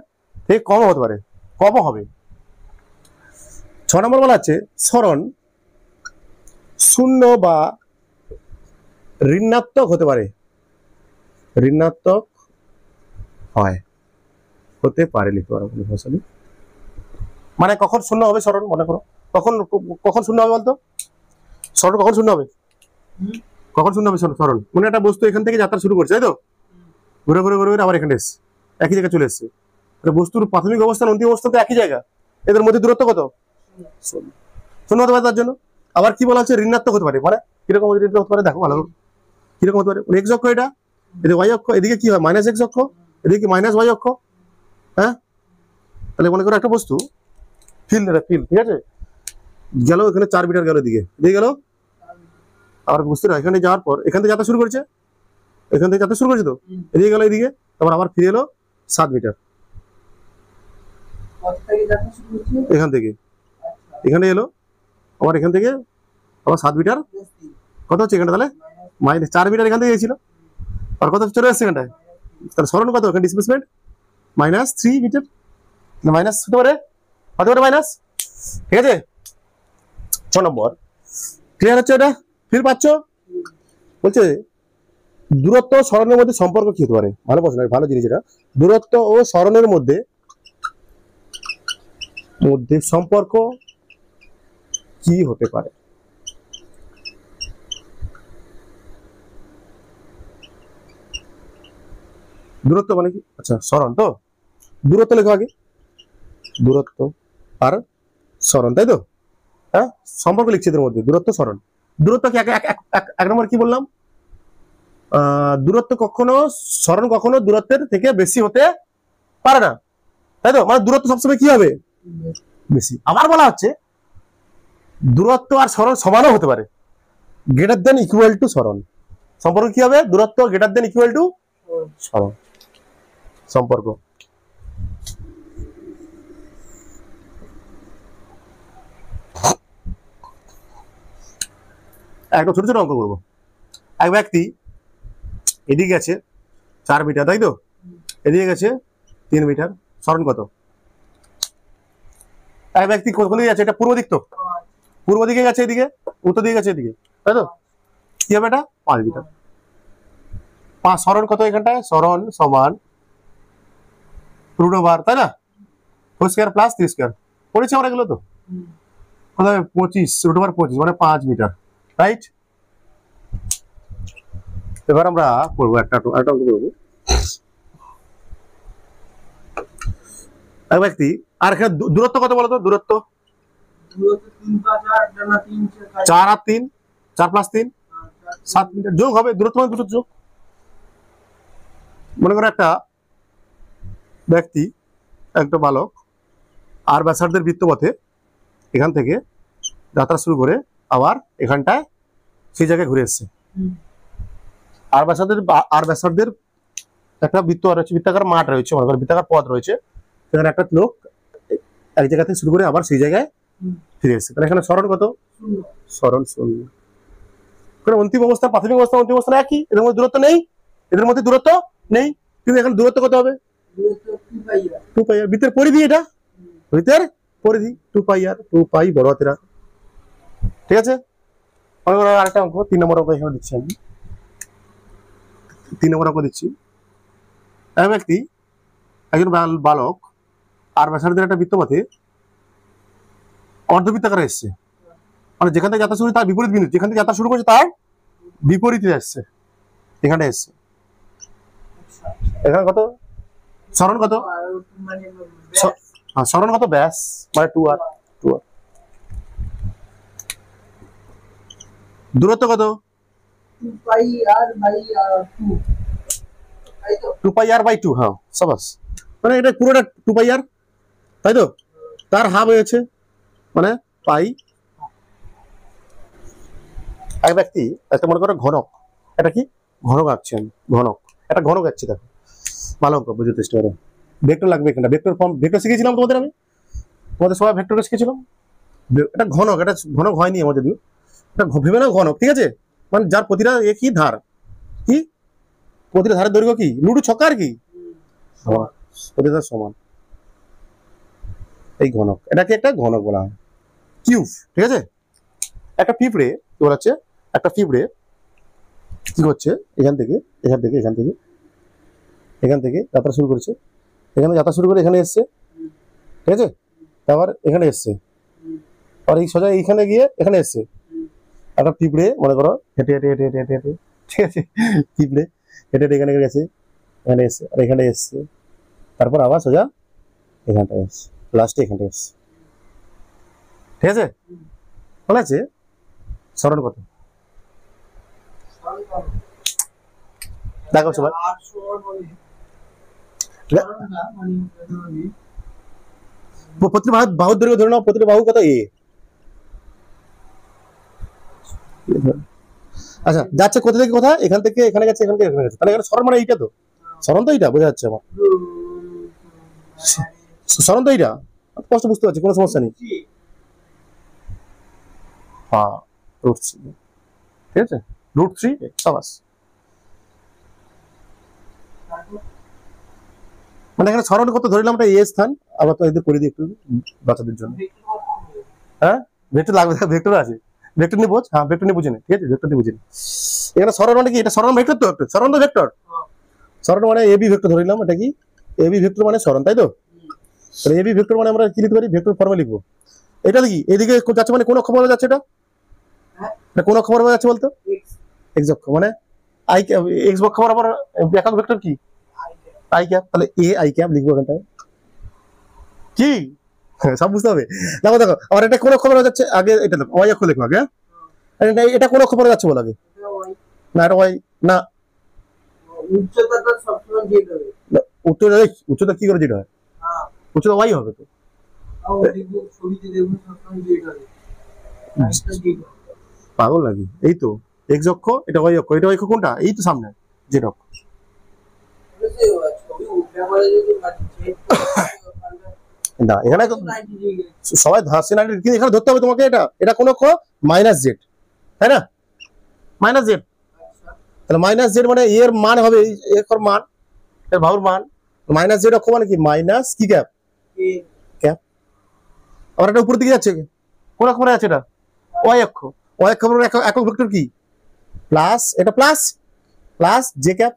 থেকে কমও হতে পারে, কমও হবে। 6 নম্বর বলা আছে সরণ শূন্য বা ঋণাত্মক হতে পারে, ঋণাত্মক হয়, হতে পারে লিখতে পারো ভাষালি। মানে কখন শূন্য হবে সরণ, মনে করো কখন কখন শূন্য হবে বলতো? সরণ কখন শূন্য হবে? কখন শূন্য হবে সরণ? মানে একটা বস্তু এখান থেকে যাত্রা শুরু করছে, তাই তো? ঘুরে ঘুরে ঘুরে ঘুরে আবার এখানে এসছে, একই জায়গায় চলে এসছে। বস্তুর প্রাথমিক অবস্থান অন্তিম অবস্থান তো একই জায়গা, এদের মধ্যে দূরত্ব কত? শূন্য হতে পারে। তার জন্য আবার কি বলা হচ্ছে? ঋণাত্মক হতে পারে। মানে কিরকম ঋণাত্মক হতে পারে দেখো ভালো, কিরকম হতে পারে? এক্স অক্ষ এটা, এদিকে ওয়াই অক্ষ, এদিকে কি হয় মাইনাস এক্স অক্ষ, এদিকে মাইনাস ওয়াই অক্ষ। হ্যাঁ, তাহলে মনে করো একটা বস্তু ফিল, ফিল ঠিক আছে, গেল এখানে 4 মিটার গেল, এদিকে এদিকে গেল, আবার বস্তুটা এখানে যাওয়ার পর এখান থেকে যাত্রা শুরু করেছে, এখান থেকে যাত্রা শুরু করেছে তো, এদিকে গেল এদিকে, তারপর আবার ফিরে এলো 7 মিটার, এখান থেকে এখানে এলো, আবার এখান থেকে আবার 7 মিটার, কত হচ্ছে এখানটা? তাহলে মাইনাস 4 মিটার এখান থেকে গেছিল, আর কত চলে আসছে এখানটায়? তাহলে সরণ কত? এখানে ডিসপ্লেসমেন্ট -3 মিটার, মাইনাস হতে পারে, হতে পারে মাইনাস। ঠিক আছে, 6 নম্বর ক্লিয়ার হচ্ছে? এটা ফিল পাচ্ছ? বলছে দূরত্ব ও সরণের মধ্যে সম্পর্ক কি হতে পারে? ভালো প্রশ্ন, ভালো জিনিস এটা। দূরত্ব ও সরণের মধ্যে সম্পর্ক কি হতে পারে? দূরত্ব মানে কি? আচ্ছা সরণ তো, দূরত্ব লেখো আগে, দূরত্ব আর সরণ, তাই তো? হ্যাঁ, সম্পর্ক লিখছি এদের মধ্যে, দূরত্ব সরণ। দূরত্ব কি এক নম্বর কি বললাম? দূরত্ব কখনো, সরণ কখনো দূরত্বের থেকে বেশি হতে পারে না, তাই তো? মানে দূরত্ব সবসময় কি হবে? বেশি। আবার বলা হচ্ছে দূরত্ব আর সরণ সমানও হতে পারে, গ্রেটার দেন ইকুয়াল টু সরণ। সম্পর্ক কি হবে? দূরত্ব গ্রেটার দেন ইকুয়াল টু সরণ সম্পর্ক। একদম ছোট ছোট অঙ্ক করবো। এক ব্যক্তি এদিকে গেছে 4 মিটার, তাই তো? এদিকে গেছে 3 মিটার, সরণ কত? এক ব্যক্তি কোন দিকে যাচ্ছে? এটা পূর্ব দিক তো, পূর্ব দিকে গেছে এদিকে, উত্তর দিকে গেছে এদিকে, তাই তো? কি হবে এটা? 5 মিটার। 5 সরণ কত এখানটায়? সরণ সমান √, তাই না? 4 স্কয়ার প্লাস 3 স্কয়ার পড়েছে আমরা এগুলো তো, কত হবে? 25 √25 মানে 5 মিটার, রাইট? এবার আমরা করবো একটা অঙ্ক করবো। এক ব্যক্তি, আর এখানে দূরত্ব কত বলতো? দূরত্ব 4 আর 3, 4 প্লাস 3 7 মিটার, যোগ হবে দূরত্ব মানে দুটো যোগ। মনে করো একটা ব্যক্তি, একটা বালক আর ব্যাসার্ধের বৃত্তপথে এখান থেকে যাত্রা শুরু করে আবার এখানটায় সেই জায়গায় ঘুরে এসছে। আর ব্যাসার্ধের একটা বৃত্ত রয়েছে, বৃত্তাকার মাঠ রয়েছে, মনে করো বৃত্তাকার পথ রয়েছে, সেখানে একটা লোক এক জায়গা থেকে শুরু করে আবার সেই জায়গায় ফিরে এসছে। তাহলে এখানে সরণ কত? সরণ 0। অন্তিম অবস্থা প্রাথমিক অবস্থা অন্তিম অবস্থা একই, এদের মধ্যে দূরত্ব নেই, এদের মধ্যে দূরত্ব নেই, কিন্তু এখানে দূরত্ব কত হবে? 2 পাই আর। বৃত্তের পরিধি, এটা বৃত্তের পরিধি 2 পাই আর, 2 পাই বড় হাতের। ঠিক আছে, মনে করো আরেকটা অঙ্ক 3 নম্বর অঙ্ক এখানে দিচ্ছি আমি। 3 নম্বর অঙ্ক দিচ্ছি। এক ব্যক্তি, একজন বালক আর ব্যাসার্ধের একটা বৃত্তপথে অর্ধবৃত্তাকারে এসছে, মানে যেখান থেকে যাত্রা শুরু তার বিপরীত বিন্দু, যেখান থেকে যাত্রা শুরু করছে তার বিপরীতে আসছে, এখানে এসছে। এখানে কত সরণ, কত সরণ, কত ব্যাস মানে 2r, দূরত্ব কত 2πr/2। হ্যাঁ সাবাস, মানে এটা পুরোটা 2πr, তাই তো? তার হাফ হয়েছে মানে পাই। এক ব্যক্তি একটা মনে করো ঘনক, এটা কি ঘনক আঁকছি আমি, ঘনক, একটা ঘনক আঁকছি, দেখো ভালো অঙ্ক বুঝতে চেষ্টা করো। ভেক্টর লাগবে এখানে, ভেক্টর ফর্ম, ভেক্টর শিখেছিলাম তোমাদের, আমি তোমাদের সবাই ভেক্টর শিখেছিলাম। এটা ঘনক, এটা ঘনক হয়নি আমার যদিও, এটা ভেবে নাও ঘনক, ঠিক আছে? মানে যার প্রতিটা একই ধার, কি প্রতিটা ধারের দৈর্ঘ্য কি লুডু ছক্কা আর কি প্রতিটা সমান, এই ঘনক, এটাকে একটা ঘনক বলা হয়, কিউব, ঠিক আছে? একটা পিঁপড়ে কি বলা হচ্ছে, একটা পিঁপড়ে কি করছে, এখান থেকে যাত্রা শুরু করেছে, এখানে যাত্রা শুরু করে এখানে এসছে, ঠিক আছে? তারপর এখানে এসছে, আর এই সোজা এইখানে গিয়ে এখানে এসছে। একটা পিঁপড়ে মনে করো হেঁটে হেঁটে হেঁটে হেঁটে হেঁটে হেঁটে, ঠিক আছে? পিঁপড়ে হেঁটে হেঁটে এখানে গেছে, এখানে এসছে, আর এখানে এসছে, তারপর আবার সোজা এখানটা এসছে, লাস্টে এখানটা এসছে, ঠিক আছে? বলা আছে সরণ কত, দেখো সবাই প্রতিটা বাহুর দৈর্ঘ্য ধরে নাও, প্রতিটা বাহু কত এ। আচ্ছা যাচ্ছে কোথা থেকে কোথা, এখান থেকে এখানে গেছে, এখান থেকে এখানে গেছে, তাহলে এখানে সরণ মানে এইটা তো, সরণ তো এইটা বোঝা যাচ্ছে আমার, সরণ তো এইটা, স্পষ্ট বুঝতে পারছি, কোনো সমস্যা নেই। হ্যাঁ √3, ঠিক আছে? √3 সাবাস। মানে এখানে সরণ কত ধরলাম, এটা এ স্থান, আবার তো এদের করে দিই একটু বাচ্চাদের জন্য। হ্যাঁ ভেক্টর লাগবে, ভেক্টর আছে, ভেক্টর নিয়ে বোঝ, হ্যাঁ ভেক্টর নিয়ে বুঝে নে, ঠিক আছে? ভেক্টর নিয়ে বুঝে নে। এখানে সরণ মানে কি, এটা সরণ ভেক্টর তো, একটা সরণ তো ভেক্টর, সরণ মানে এবি ভেক্টর ধরলাম, এটা কি এবি ভেক্টর মানে সরণ, তাই তো? তাহলে এবি ভেক্টর মানে আমরা কি লিখতে পারি, ভেক্টর ফর্মে লিখবো। এটা কি এদিকে যাচ্ছে মানে কোন অক্ষ বরাবর যাচ্ছে, এটা কোন অক্ষ বরাবর যাচ্ছে বলতো, এক্স অক্ষ, মানে আই ক্যাপ, এক্স অক্ষ বরাবর একক ভেক্টর কি আই ক্যাপ, তাহলে এ আই ক্যাপ লিখবো এখানটায়, কি সব বুঝতে হবে। দেখো দেখো, আর এটা কোন অক্ষ বরাবর যাচ্ছে, আগে এটা দেখো ওয়াই অক্ষ লিখবো আগে, এটা কোন অক্ষ বরাবর যাচ্ছে বল আগে, না এটা ওয়াই না, উচ্চতাটা সবসময় জেড হবে, উচ্চতা কি করে জেড হয়, উচ্চতা ওয়াই হবে তো, পাগল নাকি? এই তো এক্স অক্ষ, এটা ওয়াই অক্ষ, এটা ওয়াই অক্ষ কোনটা, এই তো সামনে জেড অক্ষ। না এখানে সবাই ধরছে না, কিন্তু এখানে ধরতে হবে তোমাকে, এটা কোন অক্ষ, মাইনাস জেড, তাই না? মাইনাস জেড, তাহলে মাইনাস জেড মানে এর মান হবে, এর মান, এর বাহুর মান, মাইনাস জেড অক্ষ মানে কি মাইনাস কি ক্যাপ, ক্যাপ। আবার এটা উপরের দিকে যাচ্ছে, কোন অক্ষ মানে আছে, এটা ওয়াই অক্ষ, ওয়াই অক্ষ মানে একক ভেক্টর কি প্লাস, এটা প্লাস প্লাস জে ক্যাপ,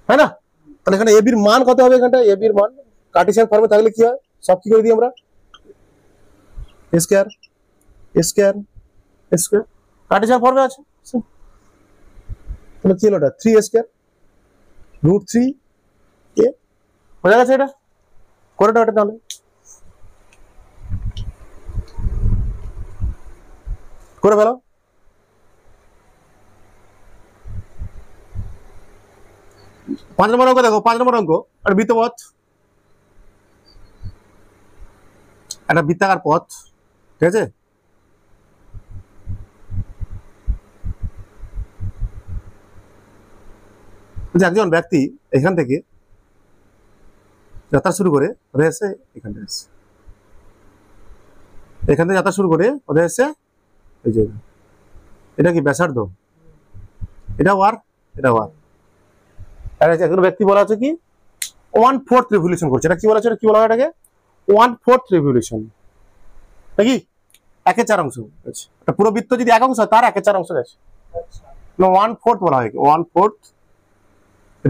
তাই না? তাহলে এখানে এবির মান কত হবে, এখানটা এবির মান কার্টেসিয়ান ফর্মে থাকলে কি হয়, সব কি করে দিই আমরা, স্কয়ার স্কয়ার স্কয়ার, কার্টেসিয়ান ফর্মে আছে, তাহলে কি হলো, এটা 3 স্কয়ার √3 এ, বোঝা গেছে? এটা করে দাও, এটা তাহলে করে ফেলো। 5 নম্বর অঙ্ক দেখো, 5 নম্বর অঙ্ক, একটা বৃত্তপথ, একটা বৃত্তাকার পথ, ঠিক আছে? একজন ব্যক্তি এখান থেকে যাত্রা শুরু করে ওদের এসে এখানে এসে, এখান থেকে যাত্রা শুরু করে ওদের এসে এই যে, এটা কি ব্যাসার্ধ, এটা ওয়ার, এটা ওয়ার, আর একজন ব্যক্তি বলা আছে কি 1/4 রেভলিউশন করছে, এটা কি বলা আছে, এটা কি বলা হয়, এটাকে 1/4 রেভলিউশন নাকি 1/4 অংশ আছে। একটা পুরো বৃত্ত যদি 1 অংশ হয় তার 1/4 অংশ আছে। আচ্ছা না 1/4 বলা হয়, 1/4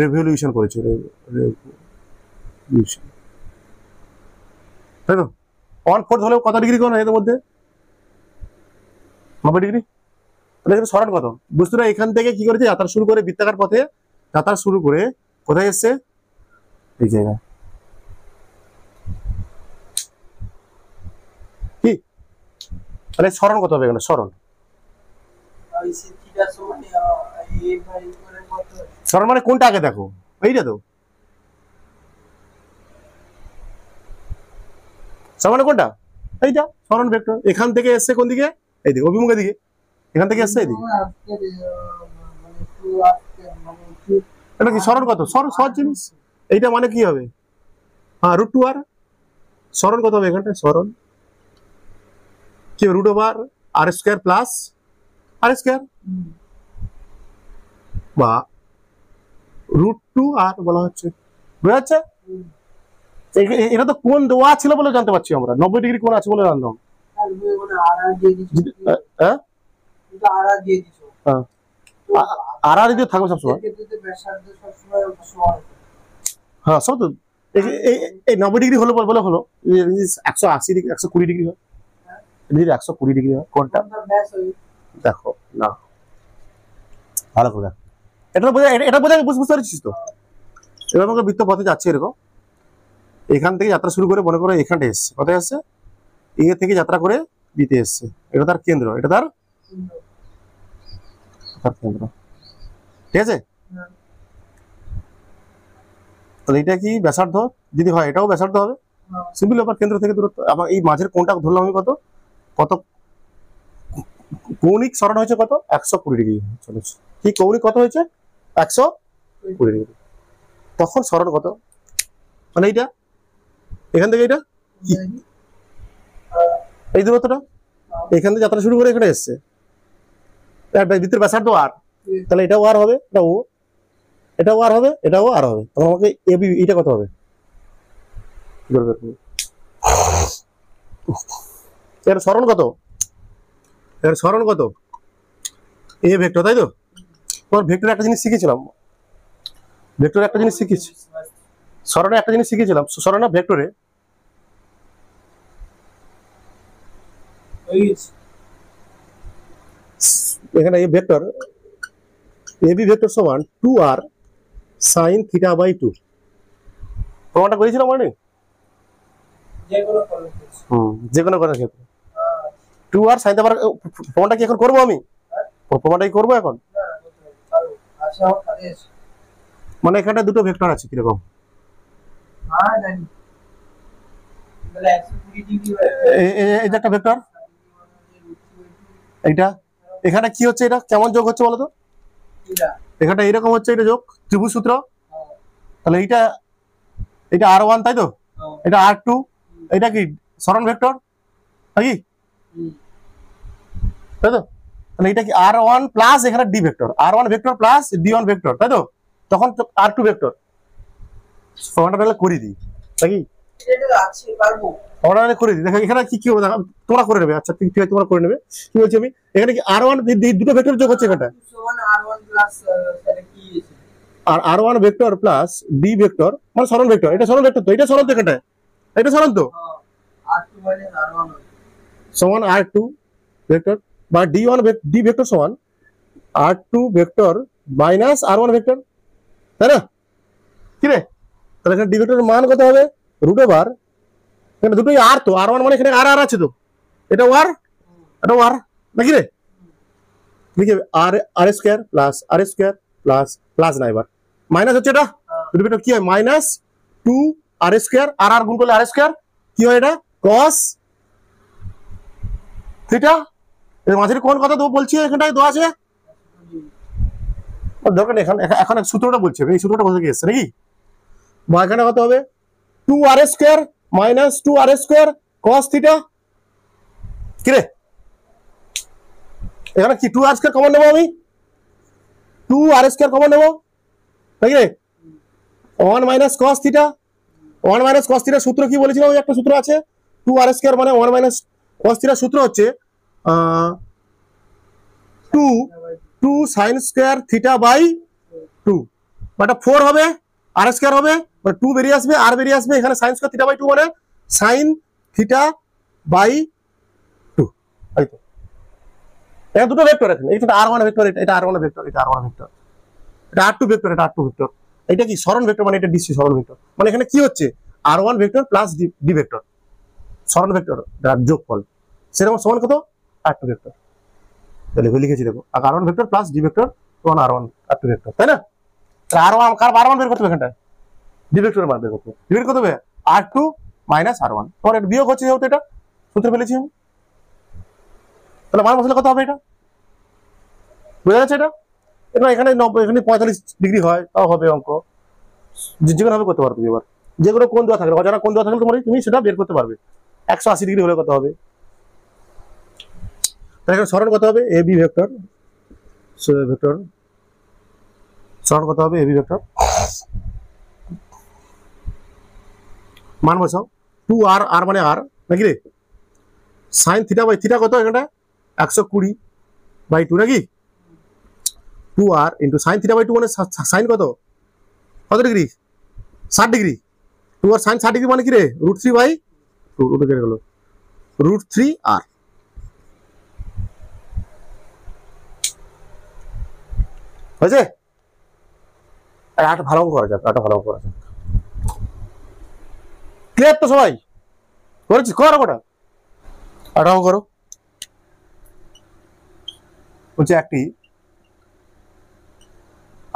রেভলিউশন করেছে, রেভলিউশন, তাই তো? 1/4 হলেও কত ডিগ্রি কোণ হয় এর মধ্যে? 90 ডিগ্রি। তাহলে এখানে সরণ কত? বস্তুটা এখান থেকে কি করেছে, যাত্রা শুরু করে বৃত্তাকার পথে যাত্রা শুরু করে কোথায় এসছে? এই জায়গায়। কি তাহলে সরণ কত হবে এখানে? সরণ ওই সে থিটা সমান a বাই করে কত? সরণ মানে কোনটা আগে দেখো, এইটা তো সরণ মানে কোনটা? এইটা সরণ ভেক্টর। এখান থেকে এসছে কোন দিকে? এই দিকে, অভিমুখের দিকে। এখান থেকে এসছে এইদিকে। মানে টু আজকে মানে কি এটা কি সরণ কত? সরণ সহজ জিনিস। এইটা মানে কি হবে? হ্যাঁ √2r। সরণ কত হবে এখানটা? সরণ কি √r² প্লাস r², বা √2r বলা হচ্ছে। বুঝা যাচ্ছে? এটা তো কোণ দেওয়া ছিল বলে জানতে পারছি আমরা, 90 ডিগ্রি কোণ আছে বলে জানতাম। আসবে মানে আর দিয়ে দিছো, হ্যাঁ এটা আর দিয়ে দিছো। হ্যাঁ, আর যদি থাকবে সবসময়। ক্ষেত্রে ব্যাসার্ধ সবসময় সমান। হ্যাঁ সব তো এই 90 ডিগ্রি হলো বলে হলো 180 ডিগ্রি, 120 ডিগ্রি হয়। যদি 120 ডিগ্রি হয় কোণটা ব্যাস ওই দেখো না, ভালো করে দেখো। এটা বোঝা বুঝতে পারছিস তো? এবার আমাকে বৃত্ত পথে যাচ্ছে এরকম, এখান থেকে যাত্রা শুরু করে মনে করো এখানটা এসছে, কোথায় আসছে? এ থেকে যাত্রা করে বিতে এসছে। এটা তার কেন্দ্র, এটা তার কেন্দ্র, ঠিক আছে? তাহলে এটা কি ব্যাসার্ধ যদি হয়, এটাও ব্যাসার্ধ হবে। সিম্পল ব্যাপার, কেন্দ্র থেকে দূরত্ব। আবার এই মাঝের কোণটা ধরলাম আমি কত, কত কৌণিক সরণ হয়েছে কত? 120 ডিগ্রি চলেছে। কি কৌণিক কত হয়েছে? 120 ডিগ্রি। তখন সরণ কত? মানে এইটা এখান থেকে এইটা এই দূরত্বটা এখান থেকে যাত্রা শুরু করে এখানে এসছে, বৃত্তের ব্যাসার্ধ আর, তাহলে এটাও আর হবে, এটা ও, এটাও আর হবে, এটাও আর হবে। তখন আমাকে এবি এইটা কত হবে? এর সরণ কত? এর সরণ কত? এ ভেক্টর, তাই তো? তোমার ভেক্টর একটা জিনিস শিখেছিলাম, ভেক্টরে একটা জিনিস শিখেছি, সরণে একটা জিনিস শিখেছিলাম। সরণ ভেক্টরে এখানে এই ভেক্টর এবি ভেক্টর সমান 2r sin θ/2। প্রমাণটা করেছিলাম মানে যে কোনো করার ক্ষেত্রে 2r sin θ/2। প্রমাণটা কি এখন করবো? আমি প্রমাণটাই করবো এখন। মানে এখানে দুটো ভেক্টর আছে, কিরকম? এই যে একটা ভেক্টর, এইটা এখানে কি হচ্ছে? এটা কেমন যোগ হচ্ছে বলতো? এখানটা এরকম হচ্ছে, এটা যোগ ত্রিভুজ সূত্র। তাহলে এটা r1, তাই তো? এটা r2, এটা কি সরণ ভেক্টর নাকি? তাই তো? তাহলে এটা কি r1 প্লাস এখানে d vector, r1 vector plus d1 vector, তাই তো? তখন r2 ভেক্টর। প্রমাণটা তাহলে করে দিই নাকি? প্রমাণটা করে দিই। দেখো এখানে কি কি হবে তোমরা করে নেবে। আচ্ছা ঠিক আছে, তোমরা করে নেবে। কি বলছি আমি, এখানে কি r1 দুটো ভেক্টর যোগ হচ্ছে এখানটা, আর r1 vector plus d vector মানে সরণ ভেক্টর। এটা সরণ ভেক্টর তো, এটা সরণ তো, এখানটা এটা সরণ তো, সমান r2 ভেক্টর বা d ভেক্টর সমান r2 vector minus r1 vector, তাই না? কি রে? তাহলে এখানে d ভেক্টরের মান কত হবে? √r, এখানে দুটোই r তো, r1 মানে এখানে r আছে তো, এটা r, এটা r নাকি রে? লিখে r² প্লাস r² প্লাস না, এবার মাইনাস হচ্ছে, এটা দুটো ভেক্টর কি হয়? মাইনাস 2r², আর গুণ করলে r² কি হয়? এটা cos θ। এর মাঝের কোণ কত তো বলছি, এখানটায় দেওয়া আছে দরকার নেই। এখন সূত্রটা বলছি, এই সূত্রটা কোথা থেকে এসছে নাকি? বা এখানে কত হবে? 2r² minus 2r² cos θ। কি রে? এখানে কি 2r² কমন নেবো আমি, 2r² কমন নেবো নাকি রে? 1 মাইনাস cos θ, 1 মাইনাস cos θ সূত্র কি বলেছিলাম? ওই একটা সূত্র আছে 2r² মানে 1 মাইনাস cos θ। সূত্র হচ্ছে two two sine square theta by two, এটা 4 হবে, আর স্কোয়ার হবে, মানে 2 বেরিয়ে আসবে, আর বেরিয়ে আসবে, এখানে সাইন স্কোয়ার থিটা বাই 2 মানে সাইন থিটা বাই 2। এই তো এটা দুটো ভেক্টর, এখানে এটা r1 ভেক্টর, এটা r1 ভেক্টর, এটা r1 ভেক্টর, এটা r2 ভেক্টর, এটা r2 ভেক্টর, এটা কি সরণ ভেক্টর, মানে এটা ডিসি সরণ ভেক্টর, মানে এখানে কি হচ্ছে r1 vector plus D vector, সরণ ভেক্টর যোগফল, সেরকম সমান কত r2 ভেক্টর। তাহলে লিখেছি দেখো, r1 vector plus D vector সমান r1 r2 ভেক্টর, তাই না? r1 r1 বের করতে হবে, এখানটা ডি ভেক্টরের মান বের করতে হবে, বের করতে হবে r2 মাইনাস r1, তোমার এটা বিয়োগ হচ্ছে যেহেতু, এটা সূত্রে ফেলেছি আমি, তাহলে মান বসালে কত হবে, এটা বোঝা যাচ্ছে? এটা এখানে 90, এখানে 45 ডিগ্রি হয়, তাও হবে অঙ্ক, যেগুলো হবে করতে পারবে তুমি। এবার যেগুলো কোন দেওয়া থাকবে, অজানা কোন দেওয়া থাকলে তুমি সেটা বের করতে পারবে। 180 ডিগ্রি হলে কত হবে, তাহলে এখানে সরণ কত হবে, এবি ভেক্টর, ভেক্টর সরণ কত হবে, এবি ভেক্টর, মান বসাও 2r, আর মানে আর নাকি রে, সাইন থিটা বাই থিটা কত এখানটা 120 বাই 2 নাকি, 2r into sine theta by 2 মানে সাইন কত কত degree, 60 degree, 2r sign 60 degree মানে কি রে, √3 বাই 2, রুট কেটে গেল, √3r। হয়েছে? একটা ভালো অঙ্ক করা যাক, একটা ভালো অঙ্ক করা যাক, ক্লিয়ার তো সবাই? করেছি, করো কটা, একটা অঙ্ক করো। বলছে একটি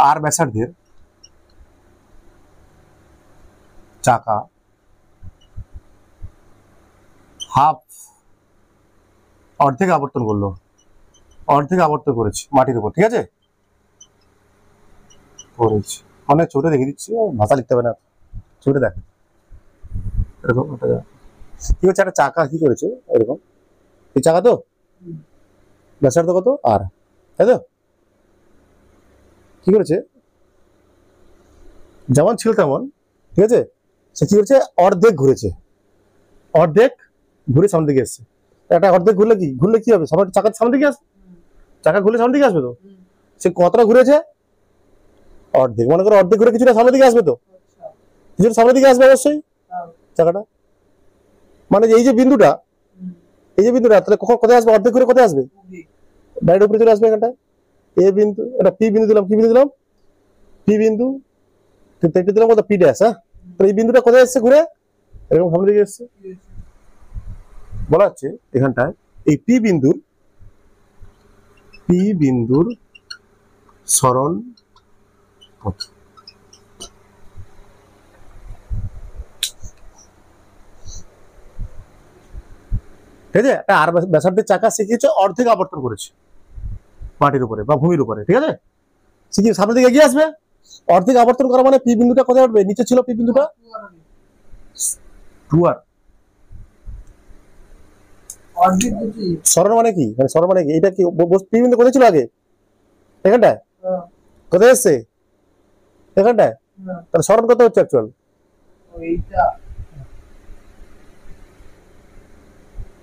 আর ব্যাসার্ধের চাকা হাফ অর্ধেক আবর্তন করলো, অর্ধেক আবর্তন করেছে মাটির উপর, ঠিক আছে, করেছি মানে ছোট দেখে দিচ্ছি, ভাষা লিখতে হবে না, ছোট দেখ এরকম কি হচ্ছে, একটা চাকা কি করেছে এরকম, এই চাকা তো ব্যাসার্ধ কত আর, তাই তো, কি করেছে যেমন ছিল তেমন, ঠিক আছে, সে কি করেছে অর্ধেক ঘুরেছে, অর্ধেক ঘুরে সামনে দিকে এসছে, একটা অর্ধেক ঘুরলে কি হবে, সবার চাকা সামনে দিকে আসবে, চাকা ঘুরলে সামনে দিকে আসবে তো, সে কতটা ঘুরেছে অর্ধেক, মনে করো অর্ধেক ঘুরে কিছুটা সামনে দিকে আসবে তো, কিছুটা সামনে দিকে আসবে অবশ্যই চাকাটা, মানে এই যে বিন্দুটা, তাহলে কখন কোথায় আসবে, অর্ধেক ঘুরে কোথায় আসবে, ডাইরেক্ট উপরে চলে আসবে এখানটায়, এ বিন্দু, এটা পি বিন্দু দিলাম, কি বিন্দু দিলাম, পি বিন্দু, এটা দিলাম কত, পি ড্যাশ, হ্যাঁ, তো এই বিন্দুটা কোথায় এসছে ঘুরে, এরকম সামনে দিকে এসছে, বলা হচ্ছে এখানটায় এই পি বিন্দুর সরণ পথ, ঠিক আছে, একটা আর ব্যাসার্ধের চাকা শিখিয়েছে, অর্ধেক আবর্তন করেছে মাটির উপরে বা ভূমির উপরে, ঠিক আছে, শিখিয়ে সামনের দিকে এগিয়ে আসবে, অর্ধেক আবর্তন করা মানে পি বিন্দুটা কোথায় উঠবে, নিচে ছিল পি বিন্দুটা, 2r, সরণ মানে কি, মানে সরণ মানে কি, এটা কি পি বিন্দু কোথায় ছিল আগে, এখানটায়, কোথায় এসছে এখানটায়, তাহলে সরণ কত হচ্ছে অ্যাকচুয়াল,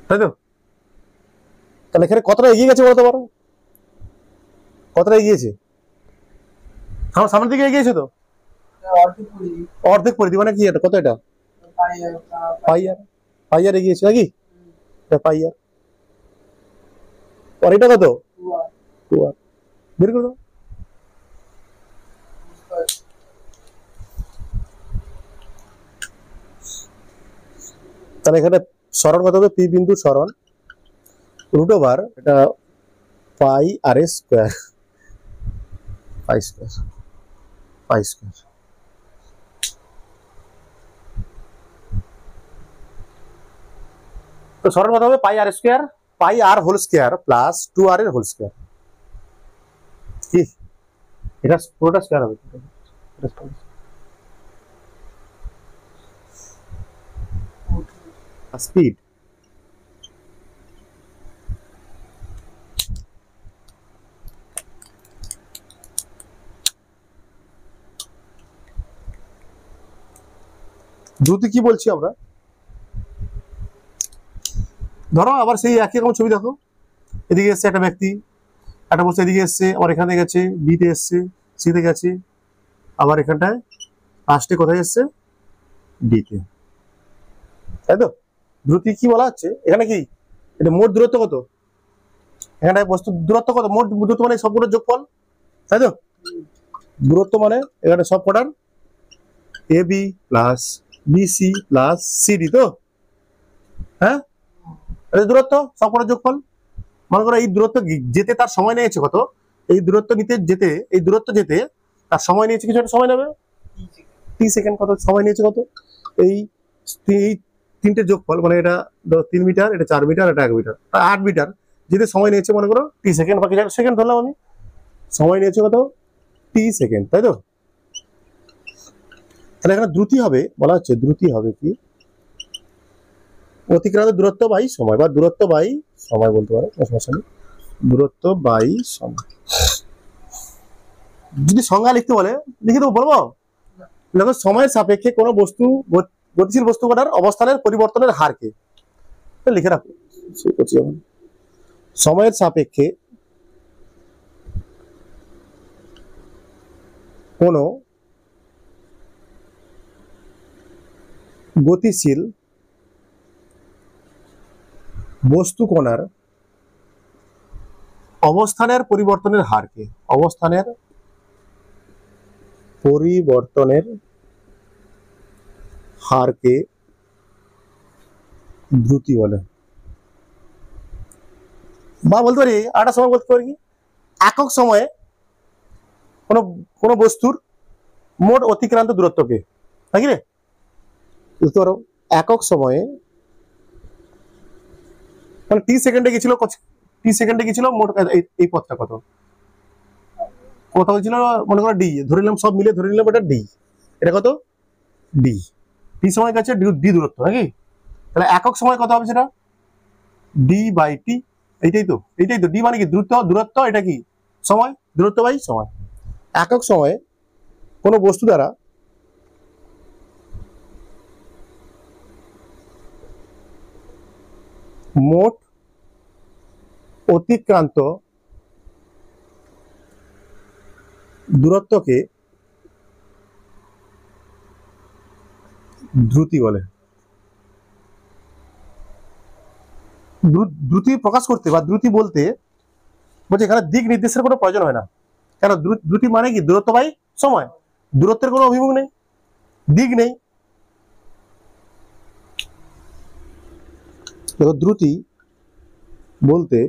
তাই তো, তাহলে এখানে কতটা এগিয়ে গেছে বলতে পারো, কতটা এগিয়েছে, সামনের দিকে এগিয়েছে তো, অর্ধেক পরিধি মানে কি, এটা কত, এটা পাই আর এগিয়েছে নাকি, পাই আর এটা কত, 2r, বের করে দাও, তাহলে এখানে সরণ কত হবে, পি বিন্দু সরণ √, এটা পাই আর স্কোয়ার, পাই স্কোয়ার, তো সরণ কত হবে, পাই আর স্কোয়ার, পাই আর হোল স্কোয়ার প্লাস 2r এর হোল স্কোয়ার, কি এটা পুরোটা স্কোয়ার হবে, স্পিড দ্রুতি কি বলছি আমরা, ধরো আবার সেই একই রকম ছবি দেখো, এদিকে এসছে একটা ব্যক্তি, একটা বস্তু এদিকে এসছে, আবার এখানে গেছে, বিতে এসছে, সিতে গেছে, আবার এখানটায় লাস্টে কোথায় এসছে, ডিতে। তাই তো? দ্রুতি কি বলা হচ্ছে এখানে? কি এটা মোট দূরত্ব কত? এখানে বস্তুর দূরত্ব কত? মোট দূরত্ব মানে সবগুলোর যোগফল, তাই তো? দূরত্ব মানে এখানে সব কটার A B plus BC plus CD, তো হ্যাঁ, এটা দূরত্ব সব কটার যোগফল। মনে করো এই দূরত্ব যেতে তার সময় নিয়েছে কত, এই দূরত্ব নিতে যেতে, এই দূরত্ব যেতে তার সময় নিয়েছে কিছু একটা সময় নেবে, টি সেকেন্ড। কত সময় নিয়েছে কত? এই এই তিনটে যোগফল, মানে এটা 3 মিটার, এটা 4 মিটার, এটা 1 মিটার, 8 মিটার যেতে সময় নিয়েছে মনে করো টি সেকেন্ড, বাকি সেকেন্ড ধরলাম আমি, সময় নিয়েছে কত, টি সেকেন্ড, তাই তো? তাহলে এখানে দ্রুতি হবে, বলা হচ্ছে দ্রুতি হবে কি, অতিক্রান্ত দূরত্ব বাই সময়, বা দূরত্ব বাই সময় বলতে পারো, সমস্যা নেই, দূরত্ব বাই সময়। যদি সংজ্ঞা লিখতে বলে লিখে দেবো, বলবো? দেখো, সময়ের সাপেক্ষে কোনো বস্তু, গতিশীল বস্তু কটার অবস্থানের পরিবর্তনের হারকে লিখে রাখো। সময়ের সাপেক্ষে কোনো গতিশীল বস্তু কণার অবস্থানের পরিবর্তনের হারকে, অবস্থানের পরিবর্তনের হারকে দ্রুতি বলে। বা বলতে পারি আরেকটা সময় বলতে পারি কি, একক সময়ে কোনো বস্তুর মোট অতিক্রান্ত দূরত্বকে, নাকি রে? বুঝতে পারো, একক সময়ে মানে টি সেকেন্ডে গেছিল, মোট এই পথটা কত, কোথাও ছিল মনে করো ডি, ধরে নিলাম সব মিলে ধরে নিলাম এটা ডি, এটা কত, ডি। টি সময় গেছে ডি দূরত্ব, নাকি? তাহলে একক সময় কত হবে সেটা, ডি বাই টি। এইটাই তো ডি মানে কি, দূরত্ব, এটা কি সময়, দূরত্ব বাই সময়। একক সময়ে কোনো বস্তু দ্বারা মোট অতিক্রান্ত দূরত্বকে দ্রুতি বলে। দ্রুতি প্রকাশ করতে বা দ্রুতি বলতে বলছে এখানে দিক নির্দেশের কোনো প্রয়োজন হয় না। কেন? দ্রুতি মানে কি, দূরত্ব বাই সময়, দূরত্বের কোনো অভিমুখ নেই, দিক নেই। দেখো, দ্রুতি বলতে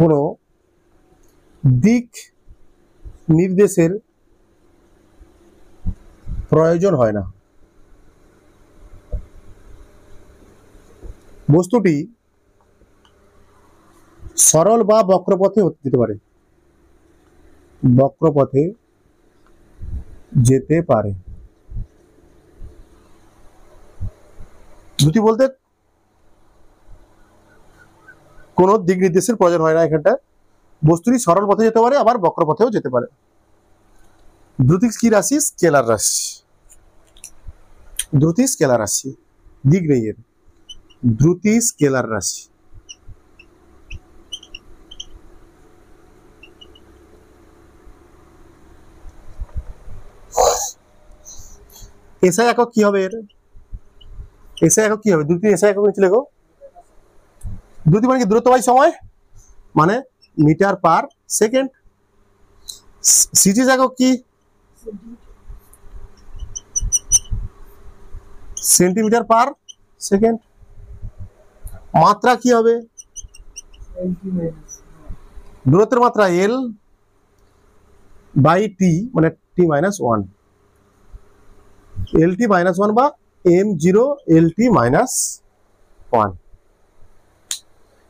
কোনো দিক নির্দেশের প্রয়োজন হয় না। বস্তুটি সরল বা বক্রপথে যেতে পারে, বক্রপথে যেতে পারে। দ্রুতি বলতে কোনো দিক নির্দেশের প্রয়োজন হয় না, এখানটা বস্তুটি সরল পথে যেতে পারে, আবার বক্রপথেও যেতে পারে। দ্রুতি কি রাশি? স্কেলার রাশি। দ্রুতি স্কেলার রাশি, দিক নেই এর, দ্রুতি স্কেলার রাশি। এসআই একক কি হবে এর? এসআই একক কি হবে? দ্রুতি এসআই একক নিচে লেখো। দ্রুতি মানে কি, দূরত্ব বাই সময়, মানে মিটার পার সেকেন্ড। সিজিএস একক কি? Centimetre per second. মাত্রা কি হবে? দূরত্বের মাত্রা এল বাই টি, মানে টি মাইনাস 1, এল টি মাইনাস 1 বা এম জিরো এল টি মাইনাস 1।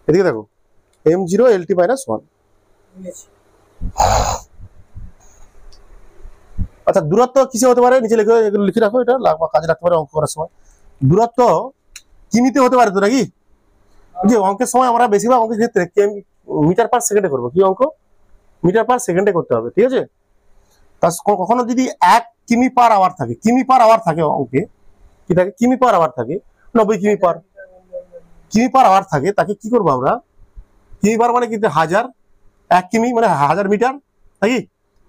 এদিকে দেখো, এম জিরো এল টি মাইনাস 1। আচ্ছা, দূরত্ব কিসে হতে পারে নিচে লিখে, এগুলো লিখে রাখো, এটা কাজে রাখতে পারে অঙ্ক করার সময়। দূরত্ব কিমিতে হতে পারে তো, নাকি? যে অঙ্কের সময় আমরা বেশিরভাগ অঙ্কের ক্ষেত্রে মিটার পার সেকেন্ডে করবো। কি অঙ্ক? মিটার পার সেকেন্ডে করতে হবে, ঠিক আছে? কখনো যদি 1 কিমি পার আওয়ার থাকে, কিমি পার আওয়ার থাকে অঙ্কে, কি থাকে, কিমি পার আওয়ার থাকে, 90 কিমি পার, কিমি পার আওয়ার থাকে তাকে কি করবো আমরা, কিমি পার মানে কিন্তু 1000, 1 কিমি মানে 1000 মিটার, নাকি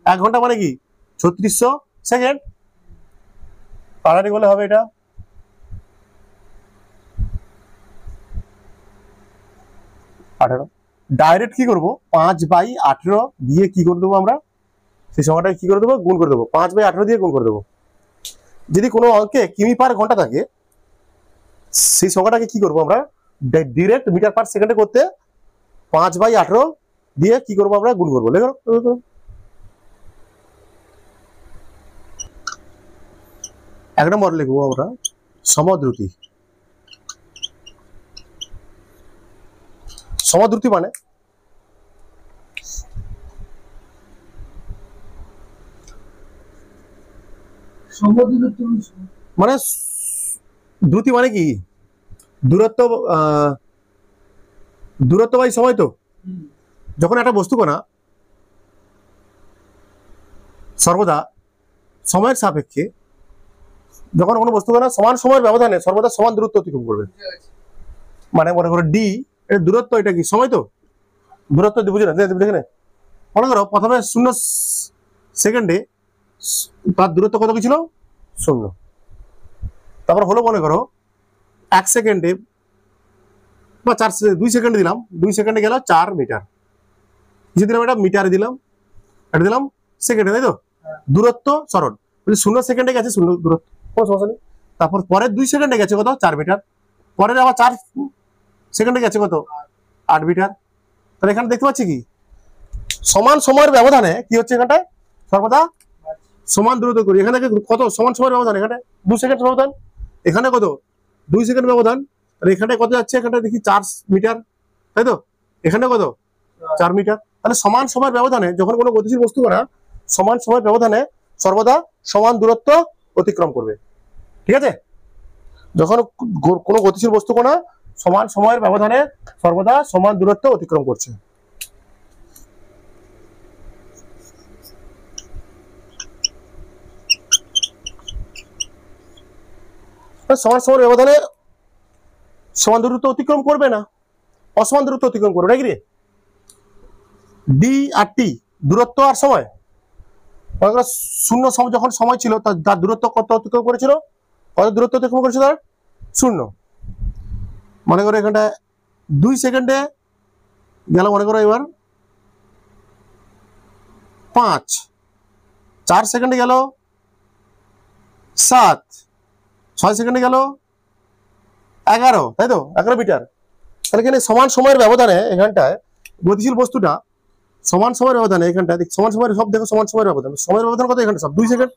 1 ঘন্টা মানে কি 3600 সেকেন্ড। কাটারি বলে হবে এটা। ডাইরেক্ট কি করবো 5/18 দিয়ে কি করে দেবো আমরা, সেই সংখ্যাটাকে কি করে দেবো, গুণ করে দেবো, 5/18 দিয়ে গুণ করে দেবো। যদি কোনো অঙ্কে কিমি পার ঘন্টা থাকে সেই সংখ্যাটাকে কি করবো আমরা ডিরেক্ট মিটার পার সেকেন্ডে করতে 5/18 দিয়ে কি করবো আমরা গুণ করবো। লেখো। এক নম্বর লিখবো আমরা সমদ্রুতি। সমদ্রুতি মানে মানে দ্রুতি মানে কি দূরত্ব, দূরত্ব বাই সময়। তো যখন একটা বস্তু কণা সর্বদা সময়ের সাপেক্ষে, যখন কোনো বস্তু কণা সমান সময়ের ব্যবধানে সর্বদা সমান দূরত্ব অতিক্রম করবে, মানে মনে করো ডি এর দূরত্ব, এটা কি সময়। তো দূরত্ব বুঝে না, দেখে না, মনে করো প্রথমে 0 সেকেন্ডে তার দূরত্ব কত কি ছিল 0, তারপর হলো মনে করো 1 সেকেন্ডে বা 2 সেকেন্ডে দিলাম, 2 সেকেন্ডে গেল 4 মিটার, কিছু দিলাম এটা মিটারে দিলাম, এটা দিলাম সেকেন্ডে, তাই তো দূরত্ব সরল 0 সেকেন্ডে গেছে 0 দূরত্ব, কোনো সমস্যা নেই। তারপর পরের 2 সেকেন্ডে গেছে কত 4 মিটার, পরের আবার 4 সেকেন্ডে গেছে কত 8 মিটার। তাহলে এখানে দেখতে পাচ্ছি কি সমান সময়ের ব্যবধানে কি হচ্ছে, এখানটায় সর্বদা সমান দূরত্ব করি। এখানে কত সমান সময়ের ব্যবধান, এখানে 2 সেকেন্ড ব্যবধান, এখানে কত 2 সেকেন্ড ব্যবধান, আর এখানটায় কত যাচ্ছে, এখানটায় দেখি 4 মিটার, তাই তো এখানে কত 4 মিটার। তাহলে সমান সময়ের ব্যবধানে যখন কোনো গতিশীল বস্তু করা সমান সময়ের ব্যবধানে সর্বদা সমান দূরত্ব অতিক্রম করবে। ঠিক আছে, যখন কোনো গতিশীল বস্তু কণা সমান সময়ের ব্যবধানে সর্বদা সমান দূরত্ব অতিক্রম করছে। সমান সময়ের ব্যবধানে সমান দূরত্ব অতিক্রম করবে না, অসমান দূরত্ব অতিক্রম করবে, নাকি রে? ডি আর টি দূরত্ব আর সময়, 0 যখন সময় ছিল তার দূরত্ব কত অতিক্রম করেছিল, কত দূরত্ব অতিক্রম করেছিল তার 0। মনে করো এখানটা 2 সেকেন্ডে গেল, মনে করো এবার 5, 4 সেকেন্ডে গেল 7, 6 সেকেন্ডে গেল 11, তাই তো 11 মিটার। তাহলে এখানে সমান সময়ের ব্যবধানে এখানটায় গতিশীল বস্তুটা সমান সময়ের ব্যবধানে, এখানটা সমান সময়ের সব দেখো সমান সময়ের ব্যবধান, সময়ের ব্যবধান কত এখানটা সব 2 সেকেন্ড।